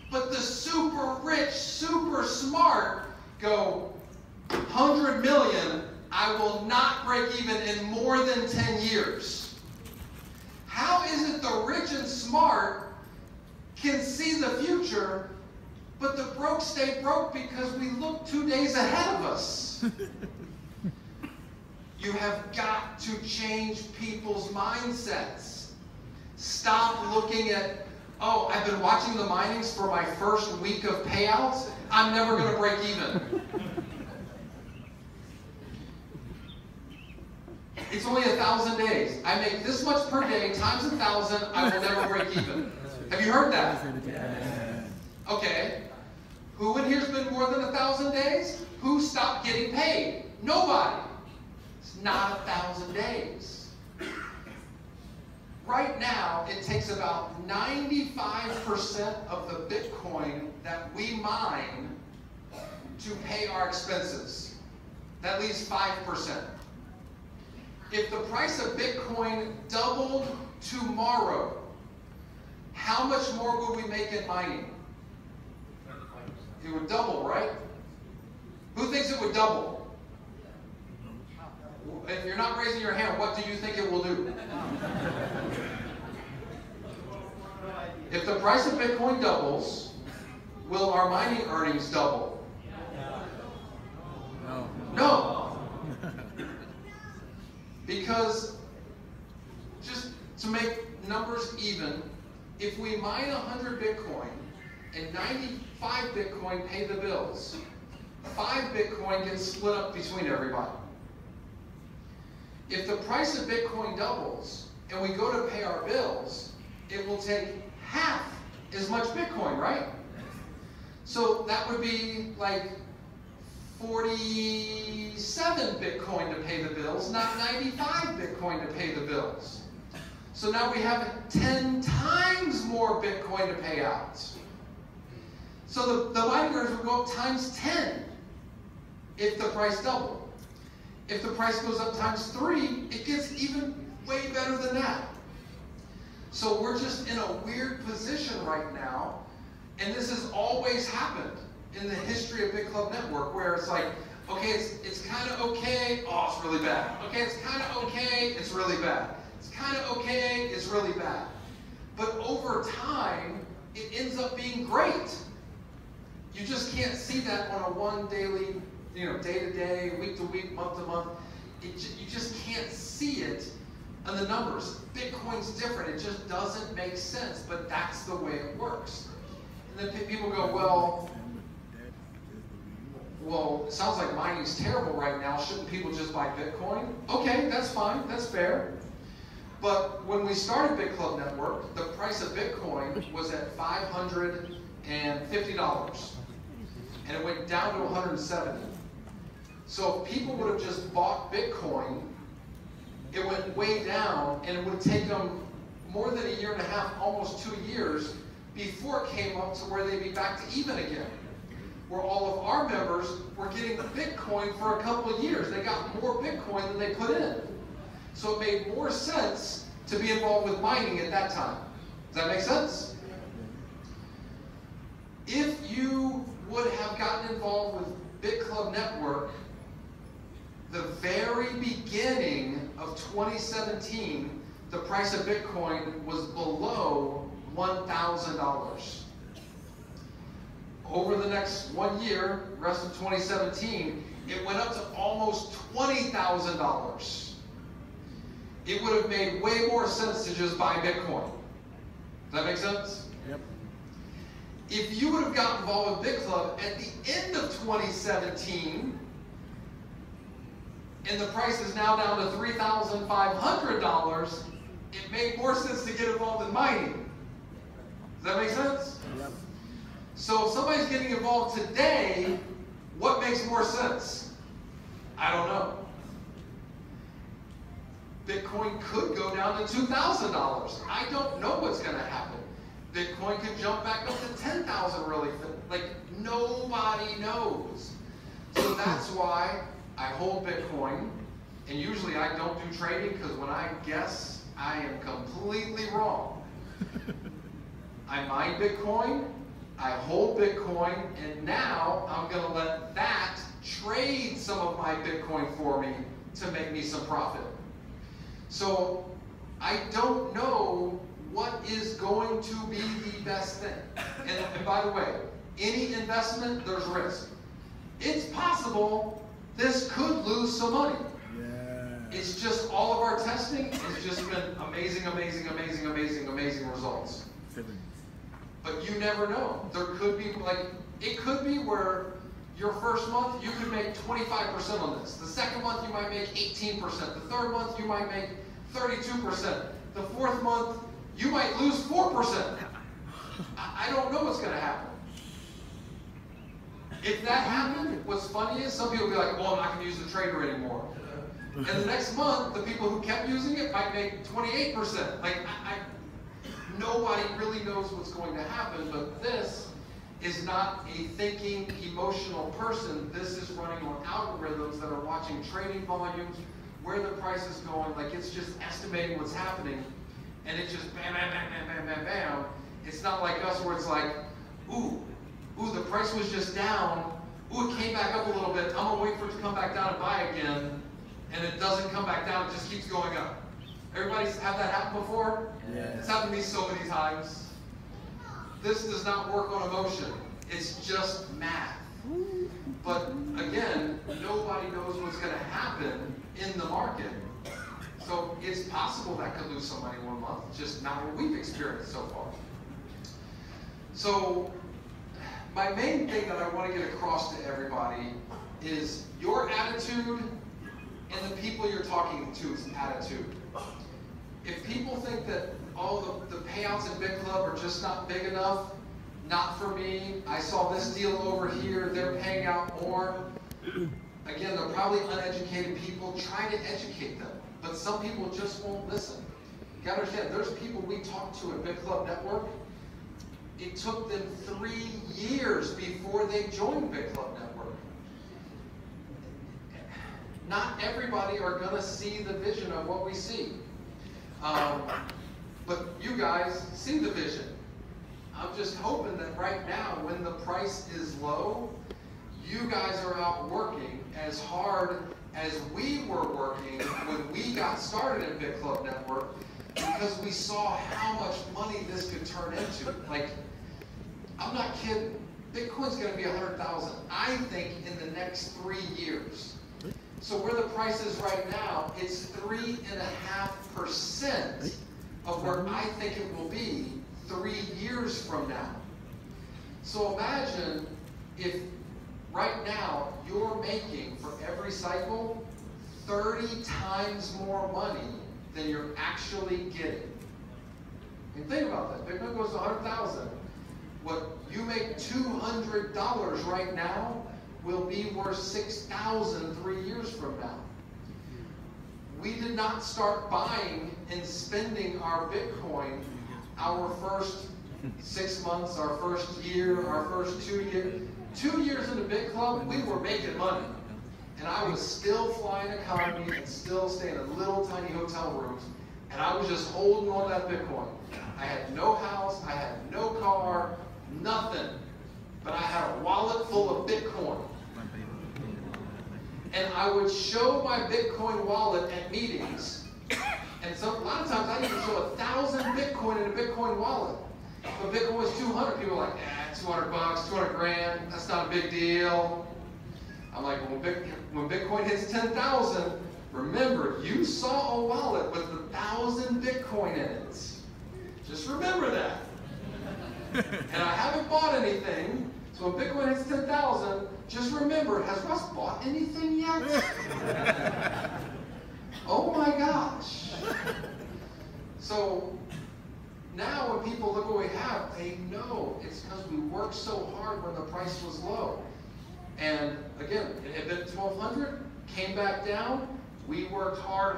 But the super rich, super smart go, 100 million, I will not break even in more than 10 years. How is it the rich and smart can see the future, but the broke stay broke because we look 2 days ahead of us? You have got to change people's mindsets. Stop looking at, oh, I've been watching the minings for my first week of payouts. I'm never going to break even. It's only 1,000 days. I make this much per day times 1,000, I will never break even. Have you heard that? Okay. Who in here's been more than 1,000 days? Who stopped getting paid? Nobody. It's not 1,000 days. Right now, it takes about 95% of the Bitcoin that we mine to pay our expenses. That leaves 5%. If the price of Bitcoin doubled tomorrow, how much more would we make in mining? It would double, right? Who thinks it would double? If you're not raising your hand, what do you think it will do? If the price of Bitcoin doubles, will our mining earnings double? No. Because, just to make numbers even, if we mine 100 Bitcoin and 95 Bitcoin pay the bills, 5 Bitcoin gets split up between everybody. If the price of Bitcoin doubles and we go to pay our bills, it will take half as much Bitcoin, right? So that would be like 47 Bitcoin to pay the bills, not 95 Bitcoin to pay the bills. So now we have 10 times more Bitcoin to pay out. So the mining earnings would go up times 10 if the price doubled. If the price goes up times 3, it gets even way better than that. So we're just in a weird position right now, and this has always happened in the history of Bitclub Network, where it's like, okay, it's kind of okay, oh, it's really bad. Okay, it's kind of okay, it's really bad. It's kind of okay, it's really bad. But over time, it ends up being great. You just can't see that on a one daily, day to day, week to week, month to month. You just can't see it in the numbers. Bitcoin's different. It just doesn't make sense, but that's the way it works. And then people go, well, it sounds like mining's terrible right now. Shouldn't people just buy Bitcoin? Okay, that's fine. That's fair. But when we started Bitclub Network, the price of Bitcoin was at $550. And it went down to 170. So if people would have just bought Bitcoin, it went way down, and it would take them more than a year and a half, almost 2 years, before it came up to where they'd be back to even again. Where all of our members were getting the Bitcoin for a couple of years. They got more Bitcoin than they put in. So it made more sense to be involved with mining at that time. Does that make sense? If you would have gotten involved with Bitclub Network the very beginning of 2017, the price of Bitcoin was below $1,000. Over the next 1 year, rest of 2017, it went up to almost $20,000. It would have made way more sense to just buy Bitcoin. Does that make sense? Yep. If you would have gotten involved with Bitclub at the end of 2017, and the price is now down to $3,500, it made more sense to get involved in mining. Does that make sense? Yep. So if somebody's getting involved today, what makes more sense? I don't know. Bitcoin could go down to $2,000. I don't know what's going to happen. Bitcoin could jump back up to 10,000 really. Like, nobody knows. So that's why I hold Bitcoin. And usually I don't do trading, because when I guess, I am completely wrong. I mine Bitcoin, I hold Bitcoin, and now I'm going to let that trade some of my Bitcoin for me to make me some profit. So I don't know what is going to be the best thing. And by the way, any investment, there's risk. It's possible this could lose some money. Yeah. It's just all of our testing has just been amazing, amazing, amazing, amazing, amazing results. But you never know. There could be, it could be where your first month you could make 25% on this. The second month you might might make 18%. The third month, you might make 32%. The fourth month, you might lose 4%. I don't know what's going to happen. If that happened, what's funny is some people will be like, well, I'm not going to use the trader anymore. And the next month, the people who kept using it might make 28%. Like, nobody really knows what's going to happen, but this is not a thinking, emotional person. This is running on algorithms that are watching trading volumes, where the price is going. Like, it's just estimating what's happening, and it just bam, bam, bam, bam, bam, bam, bam. It's not like us where it's like, ooh, the price was just down. Ooh, it came back up a little bit. I'm gonna wait for it to come back down and buy again. And it doesn't come back down, it just keeps going up. Everybody's had that happen before? Yeah. It's happened to me so many times. This does not work on emotion. It's just math. But again, nobody knows what's gonna happen in the market. So it's possible that could lose some money 1 month, just not what we've experienced so far. So my main thing that I want to get across to everybody is your attitude and the people you're talking to's attitude. If people think that all the payouts in Bitclub are just not big enough, not for me, I saw this deal over here, they're paying out more. Again, they're probably uneducated people. Try to educate them. But some people just won't listen. You gotta understand, there's people we talk to at Bitclub Network. It took them 3 years before they joined Bitclub Network. Not everybody are gonna see the vision of what we see. But you guys see the vision. I'm just hoping that right now, when the price is low, you guys are out working as hard as we were working when we got started in Bitclub Network, because we saw how much money this could turn into. Like, I'm not kidding. Bitcoin's going to be 100,000, I think, in the next 3 years. So where the price is right now, it's 3.5% of where I think it will be 3 years from now. So imagine if right now you're making for every cycle 30 times more money than you're actually getting. And think about that. Bitcoin goes to 100,000. What you make $200 right now will be worth 6,000 3 years from now. We did not start buying and spending our Bitcoin our first 6 months, our first year, our first 2 years. 2 years into Bitclub, we were making money. And I was still flying economy and still staying in little tiny hotel rooms. And I was just holding on to that Bitcoin. I had no house, I had no car, nothing. But I had a wallet full of Bitcoin. And I would show my Bitcoin wallet at meetings. And a lot of times I even show 1,000 Bitcoin in a Bitcoin wallet. But Bitcoin was 200. People were like, 200 bucks, 200 grand, that's not a big deal. I'm like, when Bitcoin hits 10,000, remember, you saw a wallet with 1,000 Bitcoin in it. Just remember that. And I haven't bought anything, so when Bitcoin hits 10,000, just remember, has Russ bought anything yet? Oh my gosh. So now when people look what we have, they know it's because we worked so hard when the price was low. And again, it had been 1,200, came back down, we worked hard.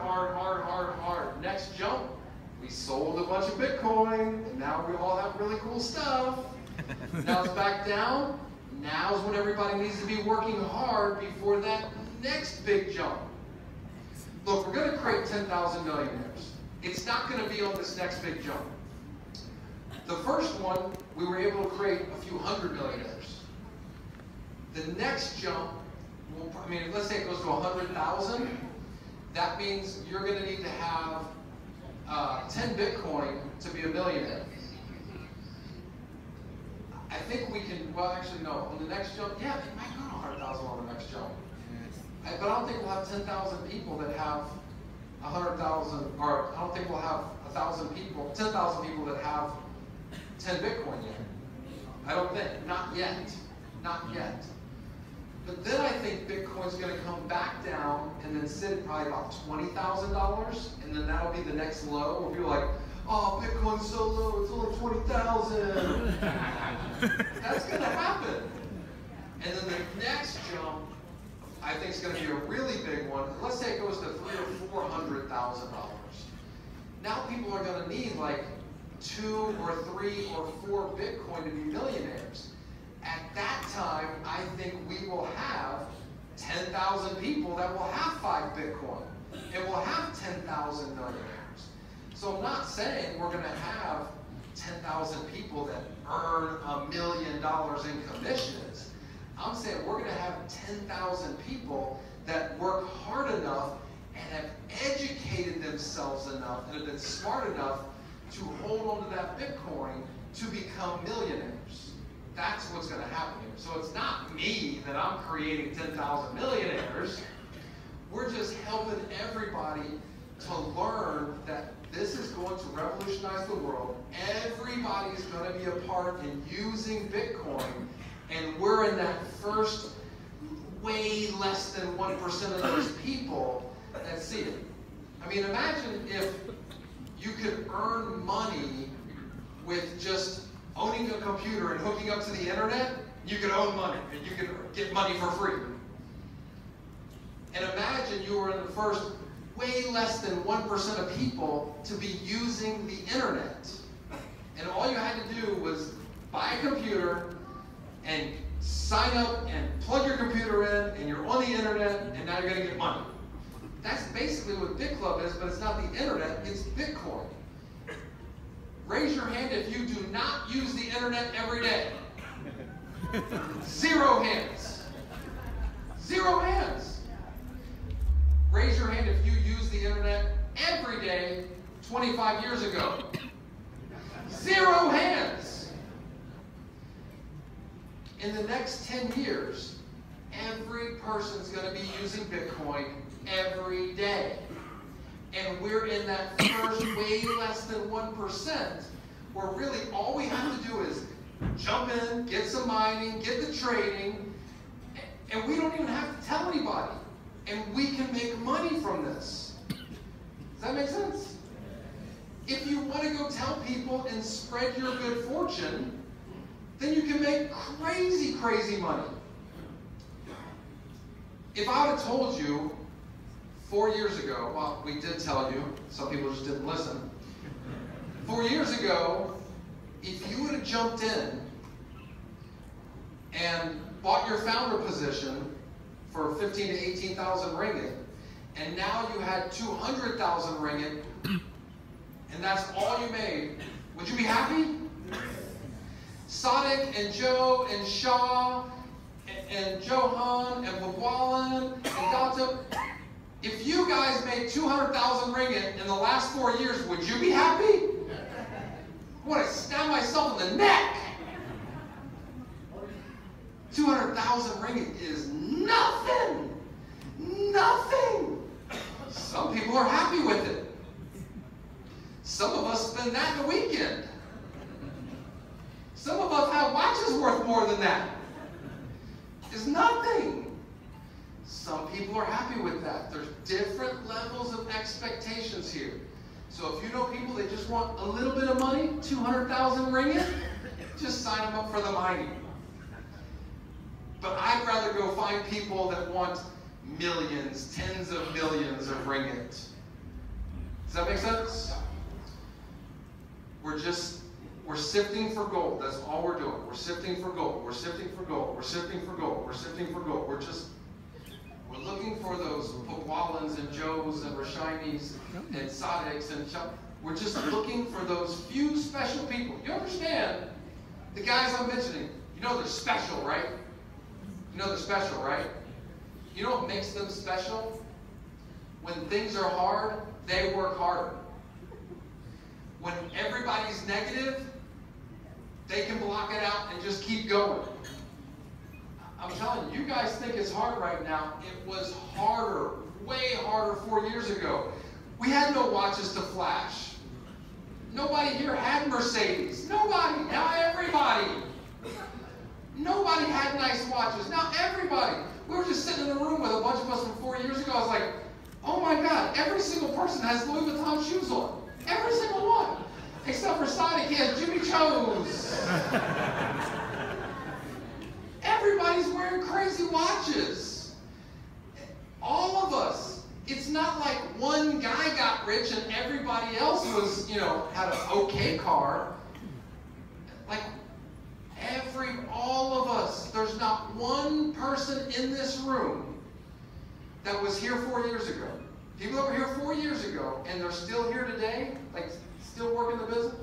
Next jump, we sold a bunch of Bitcoin, and now we all have really cool stuff. Now it's back down. Now's when everybody needs to be working hard before that next big jump. Look, we're going to create 10,000 millionaires. It's not going to be on this next big jump. The first one, we were able to create a few hundred millionaires. The next jump, let's say it goes to 100,000. That means you're going to need to have 10 Bitcoin to be a millionaire. I think we can, well, actually, no. On the next jump, yeah, it might go to 100,000 on the next jump. But I don't think we'll have 10,000 people that have 100,000, or I don't think we'll have 1,000 people, 10,000 people that have 10 Bitcoin yet. I don't think, not yet, not yet. But then I think Bitcoin's going to come back down and then sit at probably about $20,000, and then that'll be the next low where people are like, oh, Bitcoin's so low, it's only 20,000. That's going to happen. And then the next jump, I think, is going to be a really big one. Let's say it goes to $300,000 or $400,000. Now people are going to need like 2 or 3 or 4 Bitcoin to be millionaires. At that time, I think we will have 10,000 people that will have 5 Bitcoin, and we'll have 10,000 millionaires. So I'm not saying we're going to have 10,000 people that earn $1 million in commissions. I'm saying we're going to have 10,000 people that work hard enough and have educated themselves enough and have been smart enough to hold on to that Bitcoin to become millionaires. That's what's going to happen here. So it's not me that I'm creating 10,000 millionaires. We're just helping everybody to learn that this is going to revolutionize the world. Everybody's going to be a part in using Bitcoin, and we're in that first way less than 1% of those people that see it. I mean, imagine if you could earn money with just owning a computer and hooking up to the internet. You could own money, and you could get money for free. And imagine you were in the first way less than 1% of people to be using the internet. And all you had to do was buy a computer and sign up and plug your computer in, and you're on the internet, and now you're going to get money. That's basically what Bitclub is, but it's not the internet, it's Bitcoin. Raise your hand if you do not use the internet every day. 0 hands. 0 hands. Raise your hand if you use the internet every day 25 years ago. 0 hands. In the next 10 years, every person's going to be using Bitcoin every day. And we're in that first way less than 1%, where really all we have to do is jump in, get some mining, get the trading, and we don't even have to tell anybody. And we can make money from this. Does that make sense? If you want to go tell people and spread your good fortune, then you can make crazy, crazy money. If I would have told you 4 years ago, well, we did tell you, some people just didn't listen. 4 years ago, if you would have jumped in and bought your founder position for 15 to 18,000 ringgit, and now you had 200,000 ringgit, and that's all you made, would you be happy? Sadiq and Joe and Shah and Johan and Bawalin and Gautam, if you guys made 200,000 ringgit in the last 4 years, would you be happy? I want to stab myself in the neck. 200,000 ringgit is nothing. Nothing. Some people are happy with it. Some of us spend that in a weekend. Some of us have watches worth more than that. It's nothing. Some people are happy with that. There's different levels of expectations here. So if you know people that just want a little bit of money, 200,000 ringgit, just sign them up for the mining. But I'd rather go find people that want millions, tens of millions of ringgit. Does that make sense? We're sifting for gold. That's all we're doing. We're sifting for gold. We're sifting for gold. We're sifting for gold. We're sifting for gold. We're looking for those Pawalins and Joes and Rashainis and Sadiqs and we're just looking for those few special people. You understand? The guys I'm mentioning, you know they're special, right? You know they're special, right? You know what makes them special? When things are hard, they work harder. When everybody's negative, they can block it out and just keep going. I'm telling you, you guys think it's hard right now. It was harder, way harder 4 years ago. We had no watches to flash. Nobody here had Mercedes. Nobody. Now everybody. Nobody had nice watches. Now everybody, we were just sitting in a room with a bunch of us from 4 years ago. I was like, oh my God, every single person has Louis Vuitton shoes on. Every single one. Except for Sonic, he has Jimmy Choo's. Everybody's wearing crazy watches. All of us. It's not like one guy got rich and everybody else was, had an okay car. Like, all of us. There's not one person in this room that was here 4 years ago. People that were here 4 years ago and they're still here today, like still working the business,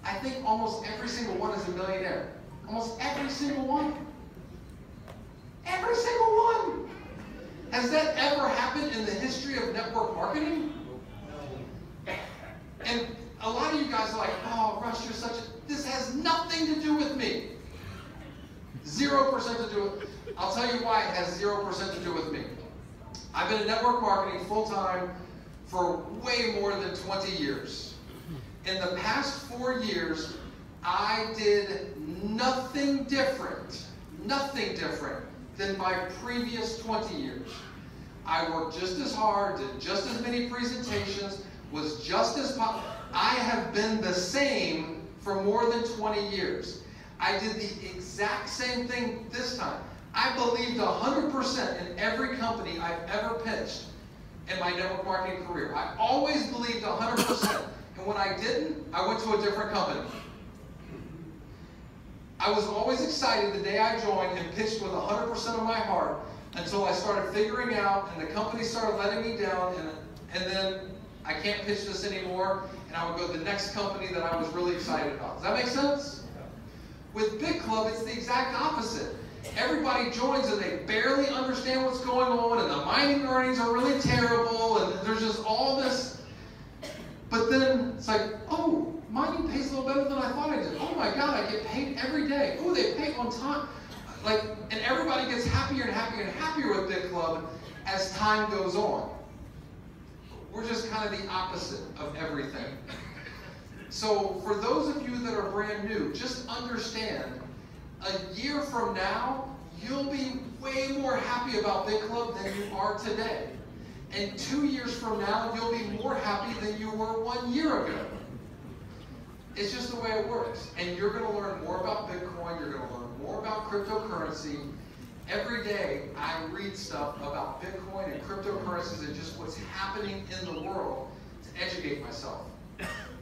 I think almost every single one is a millionaire. Almost every single one. Every single one. Has that ever happened in the history of network marketing? And a lot of you guys are like, oh, Russ, you're such a... This has nothing to do with me. 0% to do with... I'll tell you why it has 0% to do with me. I've been in network marketing full-time for way more than 20 years. In the past 4 years, I did nothing different than my previous 20 years. I worked just as hard, did just as many presentations, was just as popular. I have been the same for more than 20 years. I did the exact same thing this time. I believed 100% in every company I've ever pitched in my network marketing career. I always believed 100%. And when I didn't, I went to a different company. I was always excited the day I joined and pitched with 100% of my heart until I started figuring out and the company started letting me down and then I can't pitch this anymore and I would go to the next company that I was really excited about. Does that make sense? With Bitclub, it's the exact opposite. Everybody joins and they barely understand what's going on and the mining earnings are really terrible and there's just all this. But then it's like, oh, mining pays a little better than I thought I did. Oh my God, I get paid every day. Oh, they pay on time. And everybody gets happier and happier and happier with Bitclub as time goes on. We're just kind of the opposite of everything. So for those of you that are brand new, just understand, a year from now, you'll be way more happy about Bitclub than you are today. And 2 years from now, you'll be more happy than you were 1 year ago. It's just the way it works. And you're going to learn more about Bitcoin. You're going to learn more about cryptocurrency. Every day, I read stuff about Bitcoin and cryptocurrencies and just what's happening in the world to educate myself.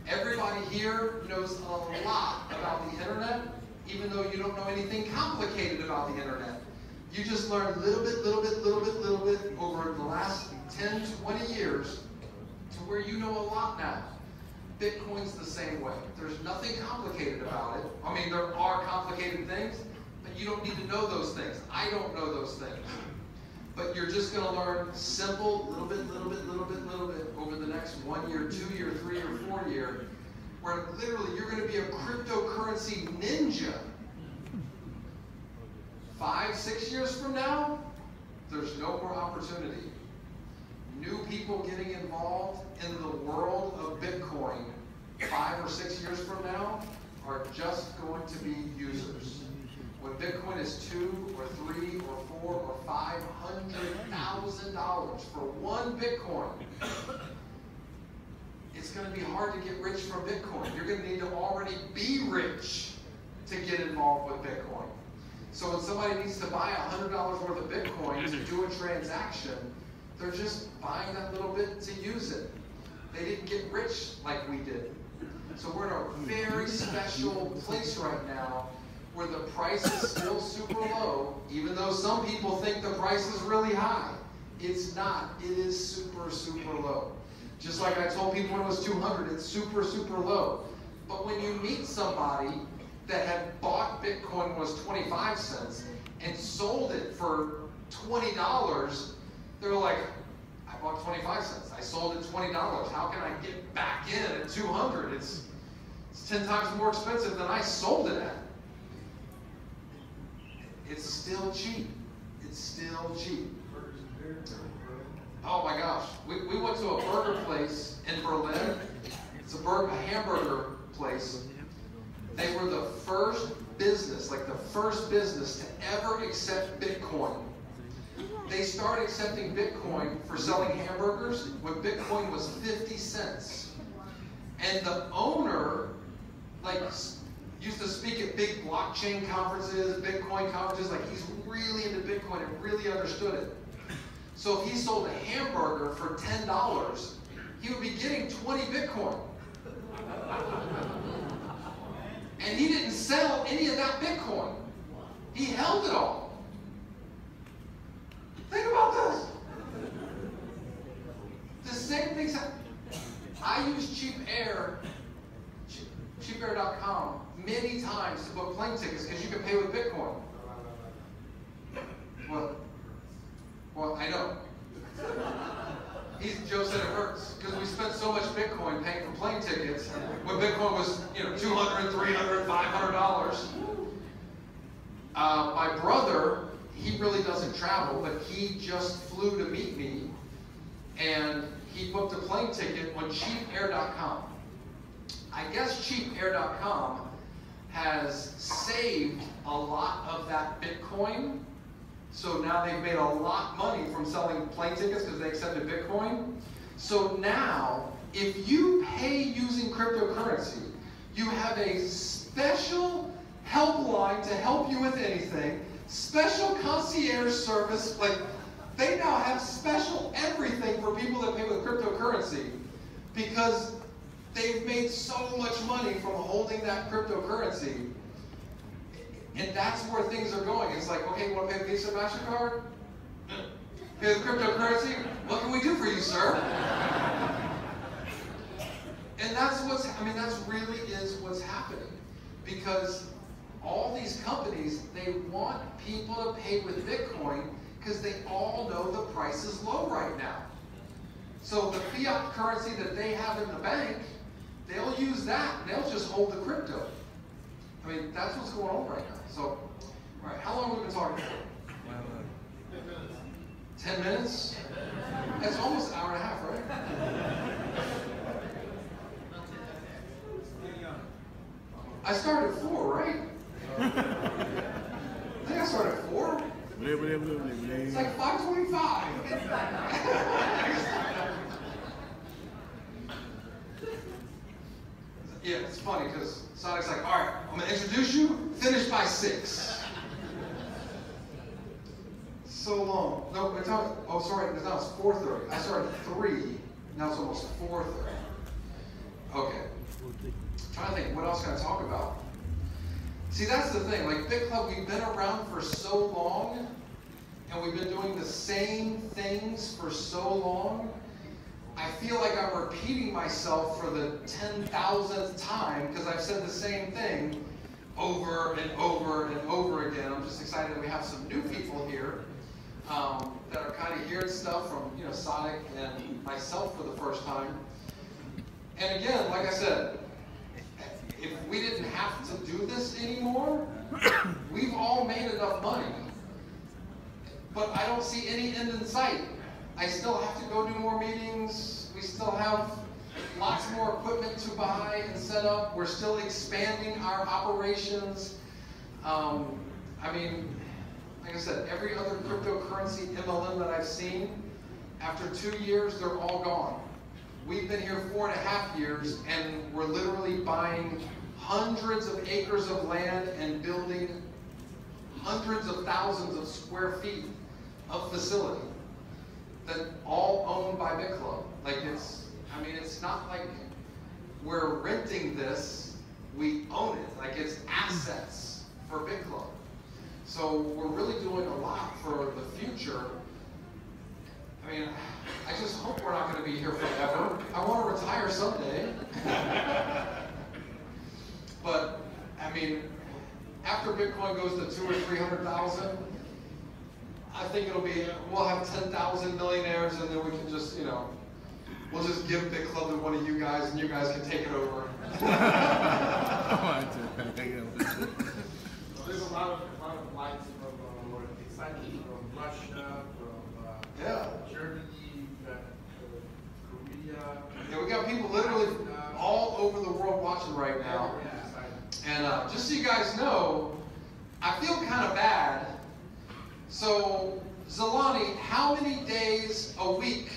Everybody here knows a lot about the internet, even though you don't know anything complicated about the internet. You just learn little bit over the last 10, 20 years to where you know a lot now. Bitcoin's the same way. There's nothing complicated about it. I mean, there are complicated things, but you don't need to know those things. I don't know those things. But you're just going to learn simple, little bit over the next 1 year, 2 year, 3 year, 4 year, where literally you're going to be a cryptocurrency ninja. 5, 6 years from now, there's no more opportunity. New people getting involved in the world of Bitcoin 5 or 6 years from now are just going to be users. When Bitcoin is $2 or $3 or $4 or $500,000 for one Bitcoin, it's going to be hard to get rich from Bitcoin. You're going to need to already be rich to get involved with Bitcoin. So when somebody needs to buy $100 worth of Bitcoin to do a transaction, they're just buying that little bit to use it. They didn't get rich like we did. So we're in a very special place right now where the price is still super low, even though some people think the price is really high. It's not. It is super low. Just like I told people when it was 200, it's super low. But when you meet somebody that had bought Bitcoin when it was 25 cents and sold it for $20, they're like, I bought 25 cents. I sold it $20. How can I get back in at 200? It's 10 times more expensive than I sold it at. It's still cheap. It's still cheap. Oh my gosh. We went to a burger place in Berlin. It's a hamburger place. They were the first business, like the first business to ever accept Bitcoin. They started accepting Bitcoin for selling hamburgers when Bitcoin was 50 cents. And the owner, like, used to speak at big blockchain conferences, Bitcoin conferences, like he's really into Bitcoin and really understood it. So if he sold a hamburger for $10, he would be getting 20 Bitcoin. And he didn't sell any of that Bitcoin. He held it all. Think about this. The same thing's happening. I use cheapair.com many times to book plane tickets because you can pay with Bitcoin. Well, I know. Joe said it hurts because we spent so much Bitcoin paying for plane tickets when Bitcoin was, $200, $300, $500. My brother, he really doesn't travel, but he just flew to meet me, and he booked a plane ticket on cheapair.com. I guess cheapair.com has saved a lot of that Bitcoin. So now they've made a lot of money from selling plane tickets because they accepted Bitcoin. So now, if you pay using cryptocurrency, you have a special helpline to help you with anything, special concierge service, like they now have special everything for people that pay with cryptocurrency because they've made so much money from holding that cryptocurrency. And that's where things are going. It's like, okay, you want to pay Visa, MasterCard? Pay with cryptocurrency? What can we do for you, sir? And that's that really is what's happening. Because all these companies, they want people to pay with Bitcoin because they all know the price is low right now. So the fiat currency that they have in the bank, they'll use that and they'll just hold the crypto. That's what's going on right now. So, all right, how long have we been talking for? 10 minutes? That's almost an hour and a half, right? I started at 4, right? I think I started at 4. It's like 5:25. Yeah, it's funny because Sonic's like, all right, I'm going to introduce you, finish by 6. So long. No, it's not, oh, sorry, now it's 4:30. I started at 3, now it's almost 4:30. Okay. I'm trying to think, what else can I talk about? See, that's the thing. Like Bitclub, we've been around for so long, and we've been doing the same things for so long. I feel like I'm repeating myself for the 10,000th time because I've said the same thing over and over and over again. I'm just excited that we have some new people here that are kind of hearing stuff from Sonic and myself for the first time. And again, like I said, if we didn't have to do this anymore, we've all made enough money. But I don't see any end in sight. I still have to go do more meetings. We still have lots more equipment to buy and set up. We're still expanding our operations. Like I said, every other cryptocurrency MLM that I've seen, after 2 years, they're all gone. We've been here 4.5 years, and we're literally buying hundreds of acres of land and building hundreds of thousands of square feet of facility that all owned by Bitclub. Like it's not like we're renting this, we own it. Like it's assets for Bitclub. So we're really doing a lot for the future. I just hope we're not going to be here forever. I want to retire someday. But, after Bitcoin goes to 200,000 or 300,000, I think we'll have 10,000 millionaires, and then we can just, we'll just give Bitclub to one of you guys, and you guys can take it over. There's a lot of lights from excitement from Russia, from Germany, Korea. Yeah, we got people literally all over the world watching right now. And just so you guys know, I feel kind of bad. So, Zalani, how many days a week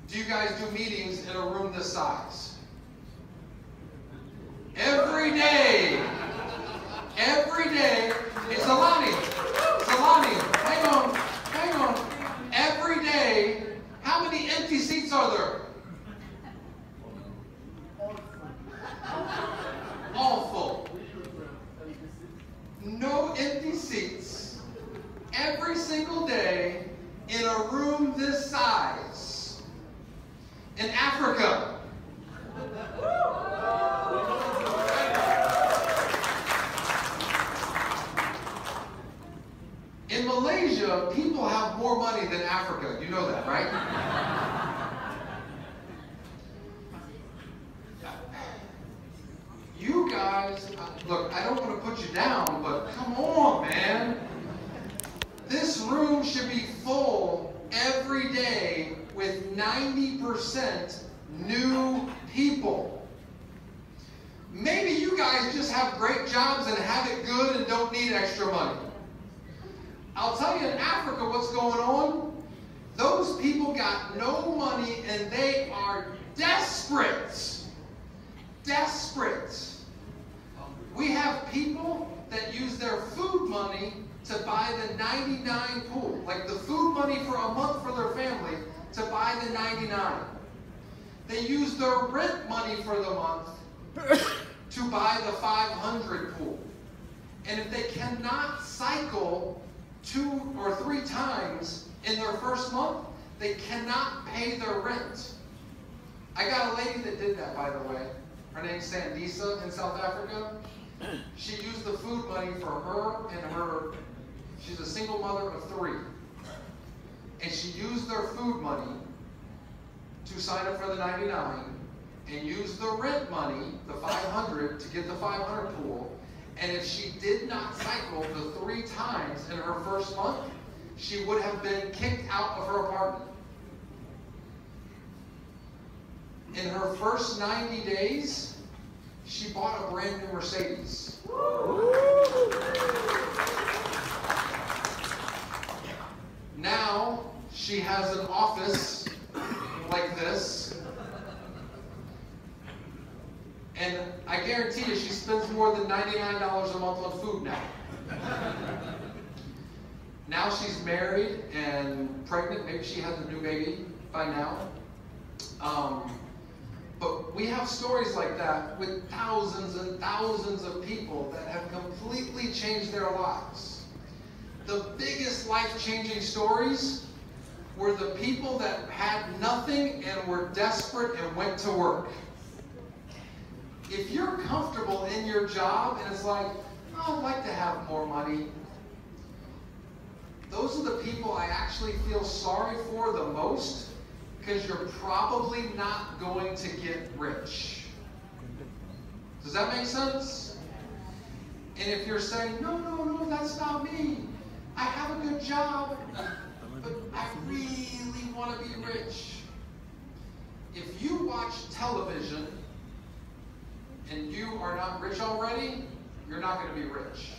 do you guys do meetings in a room this size? Every day. Every day. It's Zalani. Zalani, hang on. Every day, how many empty seats are there? All full. No empty seats. Every single day in a room this size. In Africa. In Malaysia, people have more money than Africa. You know that, right? You guys, look, I don't want to put you down, but come on, man. This room should be full every day with 90% new people. Maybe you guys just have great jobs and have it good and don't need extra money. I'll tell you in Africa what's going on. Those people got no money and they are desperate. Desperate. We have people that use their food money to buy the 99 pool. Like the food money for a month for their family to buy the 99. They use their rent money for the month to buy the 500 pool. And if they cannot cycle 2 or 3 times in their first month, they cannot pay their rent. I got a lady that did that, by the way. Her name's Sandisa in South Africa. She used the food money for her and she's a single mother of 3. And she used their food money to sign up for the 99 and used the rent money, the 500, to get the 500 pool. And if she did not cycle the 3 times in her first month, she would have been kicked out of her apartment. In her first 90 days, she bought a brand new Mercedes. Now, she has an office like this. And I guarantee you she spends more than $99 a month on food now. Now she's married and pregnant. Maybe she has a new baby by now. But we have stories like that with thousands and thousands of people that have completely changed their lives. The biggest life-changing stories were the people that had nothing and were desperate and went to work. If you're comfortable in your job and it's like, oh, I'd like to have more money, those are the people I actually feel sorry for the most, because you're probably not going to get rich. Does that make sense? And if you're saying, no, that's not me. I have a good job, but I really want to be rich. If you watch television and you are not rich already, you're not going to be rich.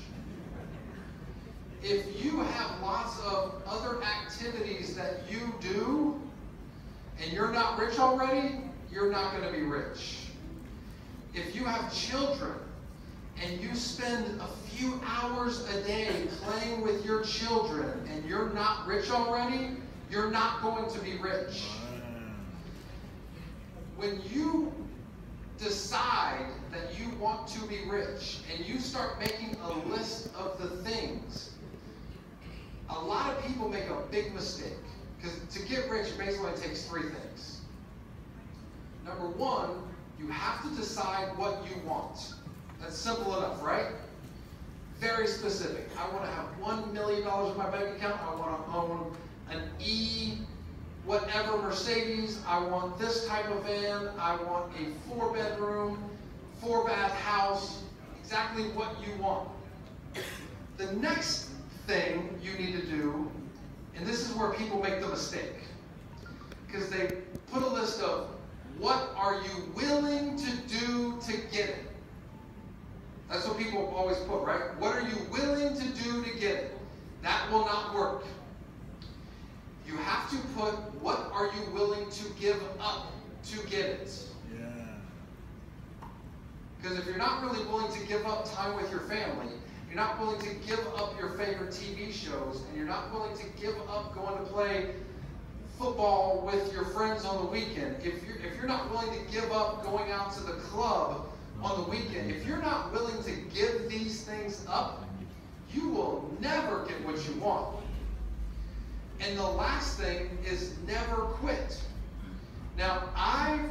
If you have lots of other activities that you do and you're not rich already, you're not going to be rich. If you have children and you spend a few hours a day playing with your children and you're not rich already, you're not going to be rich. When you decide that you want to be rich and you start making a list of the things, a lot of people make a big mistake. Because to get rich basically takes 3 things. Number 1, you have to decide what you want. That's simple enough, right? Very specific. I want to have $1 million in my bank account. I want to own an whatever Mercedes. I want this type of van. I want a 4-bedroom, 4-bath house. Exactly what you want. The next thing you need to do, and this is where people make the mistake, because they put a list of what are you willing to do to get it. That's what people always put, right? What are you willing to do to get it? That will not work. You have to put, what are you willing to give up to get it? Yeah. Because if you're not really willing to give up time with your family, you're not willing to give up your favorite TV shows, and you're not willing to give up going to play football with your friends on the weekend, if you're not willing to give up going out to the club on the weekend, if you're not willing to give these things up, you will never get what you want. And the last thing is never quit. Now,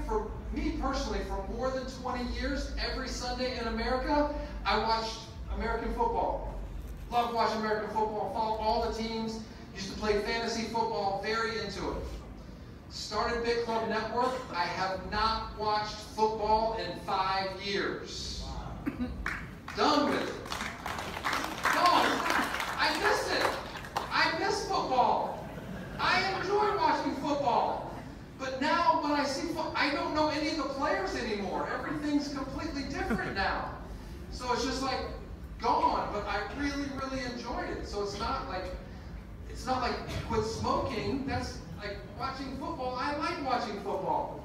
for me personally, for more than 20 years, every Sunday in America, I watched American football. Loved watching American football, followed all the teams, used to play fantasy football, very into it. Started Bitclub Network. I have not watched football in 5 years. Done with it. No, I miss it. I miss football. I enjoy watching football. But now when I see football, I don't know any of the players anymore. Everything's completely different now. So it's just like gone, but I really, really enjoyed it. So it's not like quit smoking. That's like watching football. I like watching football.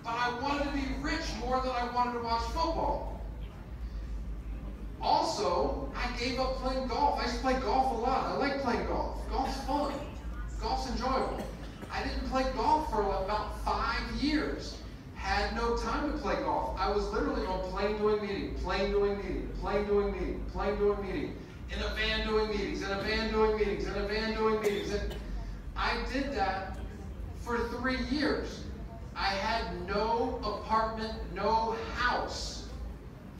But I wanted to be rich more than I wanted to watch football. Also, I gave up playing golf. I used to play golf a lot. I like playing golf. Golf's fun. Golf's enjoyable. I didn't play golf for about 5 years. Had no time to play golf. I was literally on plane doing meeting, plane doing meeting, plane doing meeting, plane doing meeting, in a van doing meetings, in a van doing meetings, in a van doing meetings. And I did that for 3 years. I had no apartment, no house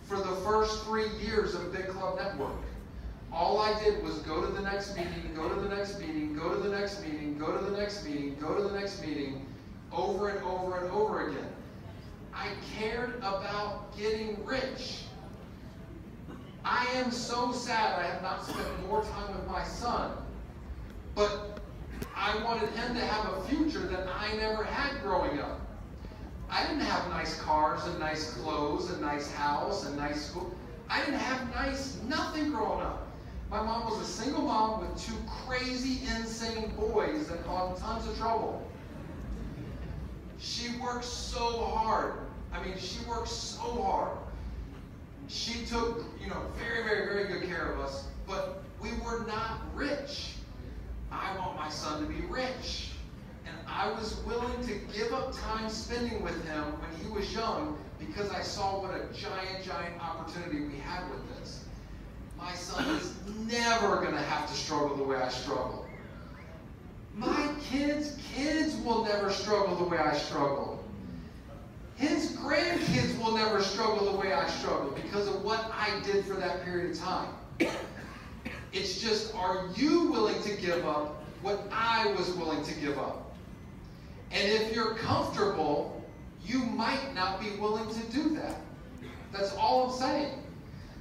for the first 3 years of Bitclub Network. All I did was go to the next meeting, go to the next meeting, go to the next meeting, go to the next meeting, go to the next meeting, over and over and over again. I cared about getting rich. I am so sad I have not spent more time with my son, but I wanted him to have a future that I never had growing up. I didn't have nice cars and nice clothes and nice house and nice school. I didn't have nice nothing growing up. My mom was a single mom with 2 crazy, insane boys that caused tons of trouble. She worked so hard. I mean, she worked so hard. She took, very, very, very good care of us, but we were not rich. I want my son to be rich. And I was willing to give up time spending with him when he was young because I saw what a giant, giant opportunity we had with this. My son is never going to have to struggle the way I struggle. My kids' will never struggle the way I struggle. His grandkids will never struggle the way I struggle because of what I did for that period of time. It's just, are you willing to give up what I was willing to give up? And if you're comfortable, you might not be willing to do that. That's all I'm saying.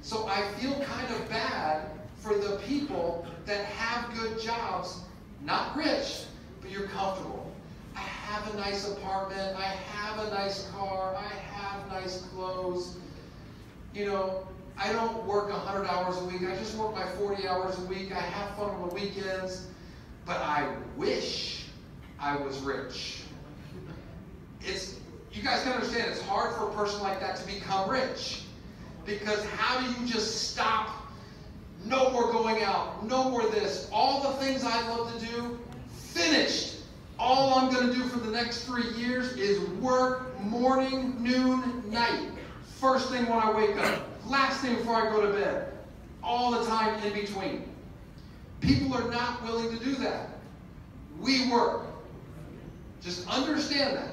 So I feel kind of bad for the people that have good jobs, not rich, but you're comfortable. I have a nice apartment, I have a nice car, I have nice clothes. I don't work 100 hours a week, I just work my 40 hours a week, I have fun on the weekends, but I wish I was rich. You guys can understand, it's hard for a person like that to become rich. Because how do you just stop? No more going out, no more this. All the things I love to do, finished. All I'm going to do for the next 3 years is work morning, noon, night. First thing when I wake up, last thing before I go to bed. All the time in between. People are not willing to do that. We work. Just understand that.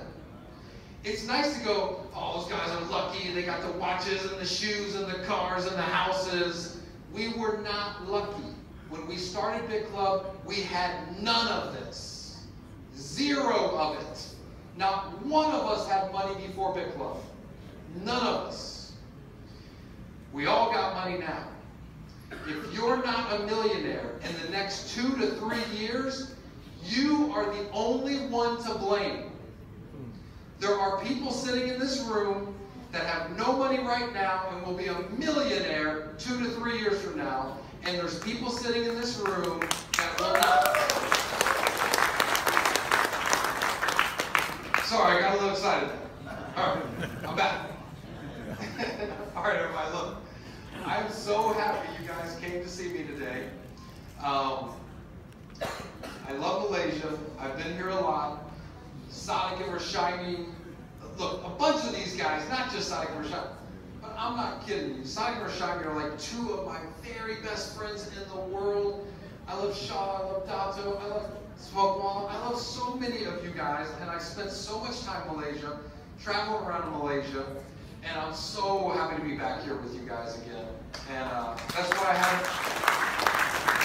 It's nice to go, oh, those guys are lucky, they got the watches and the shoes and the cars and the houses. We were not lucky. When we started Bitclub, we had none of this. 0 of it. Not one of us had money before Bitclub. None of us. We all got money now. If you're not a millionaire in the next 2 to 3 years, you are the only one to blame. There are people sitting in this room that have no money right now and will be a millionaire 2 to 3 years from now. And there's people sitting in this room that will not. Sorry, I got a little excited. All right, I'm back. All right, everybody, look. I'm so happy you guys came to see me today. I love Malaysia. I've been here a lot. Sadiq and Rashimi. Look, a bunch of these guys, not just Sadiq and Rashimi, but I'm not kidding you. Sadiq and Rashimi are like 2 of my very best friends in the world. I love Shaw, I love Dato, I love Smokwala. I love so many of you guys, and I spent so much time in Malaysia, traveling around in Malaysia, and I'm so happy to be back here with you guys again. And that's why I have,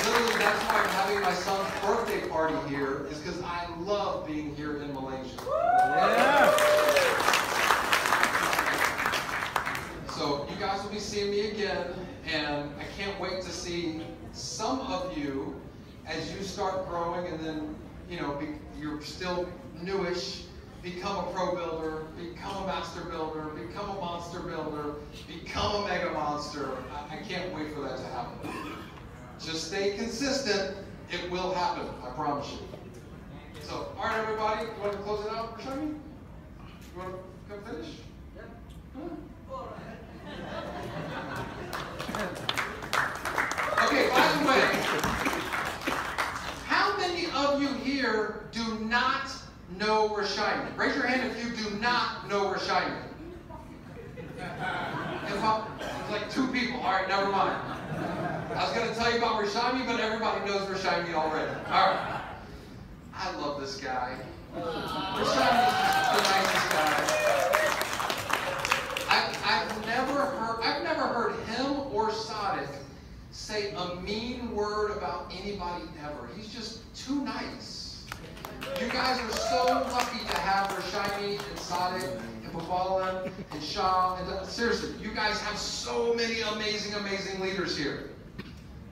literally that's why I'm having my son's birthday party here, is because I love being here in Malaysia. Yeah. So you guys will be seeing me again, and I can't wait to see some of you as you start growing, and then, you know, you're still newish, become a pro builder, become a master builder, become a monster builder, become a mega monster. I can't wait for that to happen. Just stay consistent. It will happen. I promise you. So, all right, everybody, you want to close it out, Rashimi? You want to come finish? Yeah. Huh? Okay, by the way, how many of you here do not know Rashimi? Raise your hand if you do not know Rashimi. It's like 2 people. All right, never mind. I was going to tell you about Rashimi, but everybody knows Rashimi already. All right. I love this guy. Rashimi is the nicest guy. I've never heard him or Sadiq say a mean word about anybody ever. He's just too nice. You guys are so lucky to have Rashimi and Sadiq and Babalan and Shah. And seriously, you guys have so many amazing, amazing leaders here.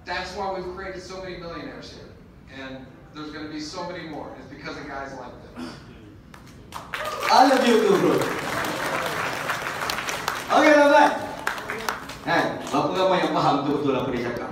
That's why we've created so many millionaires here. And there's going to be so many more. It's because of guys like this. I love you too, bro. Okay, teman-teman. Bapak kamu yang paham betul-betul apa dia cakap.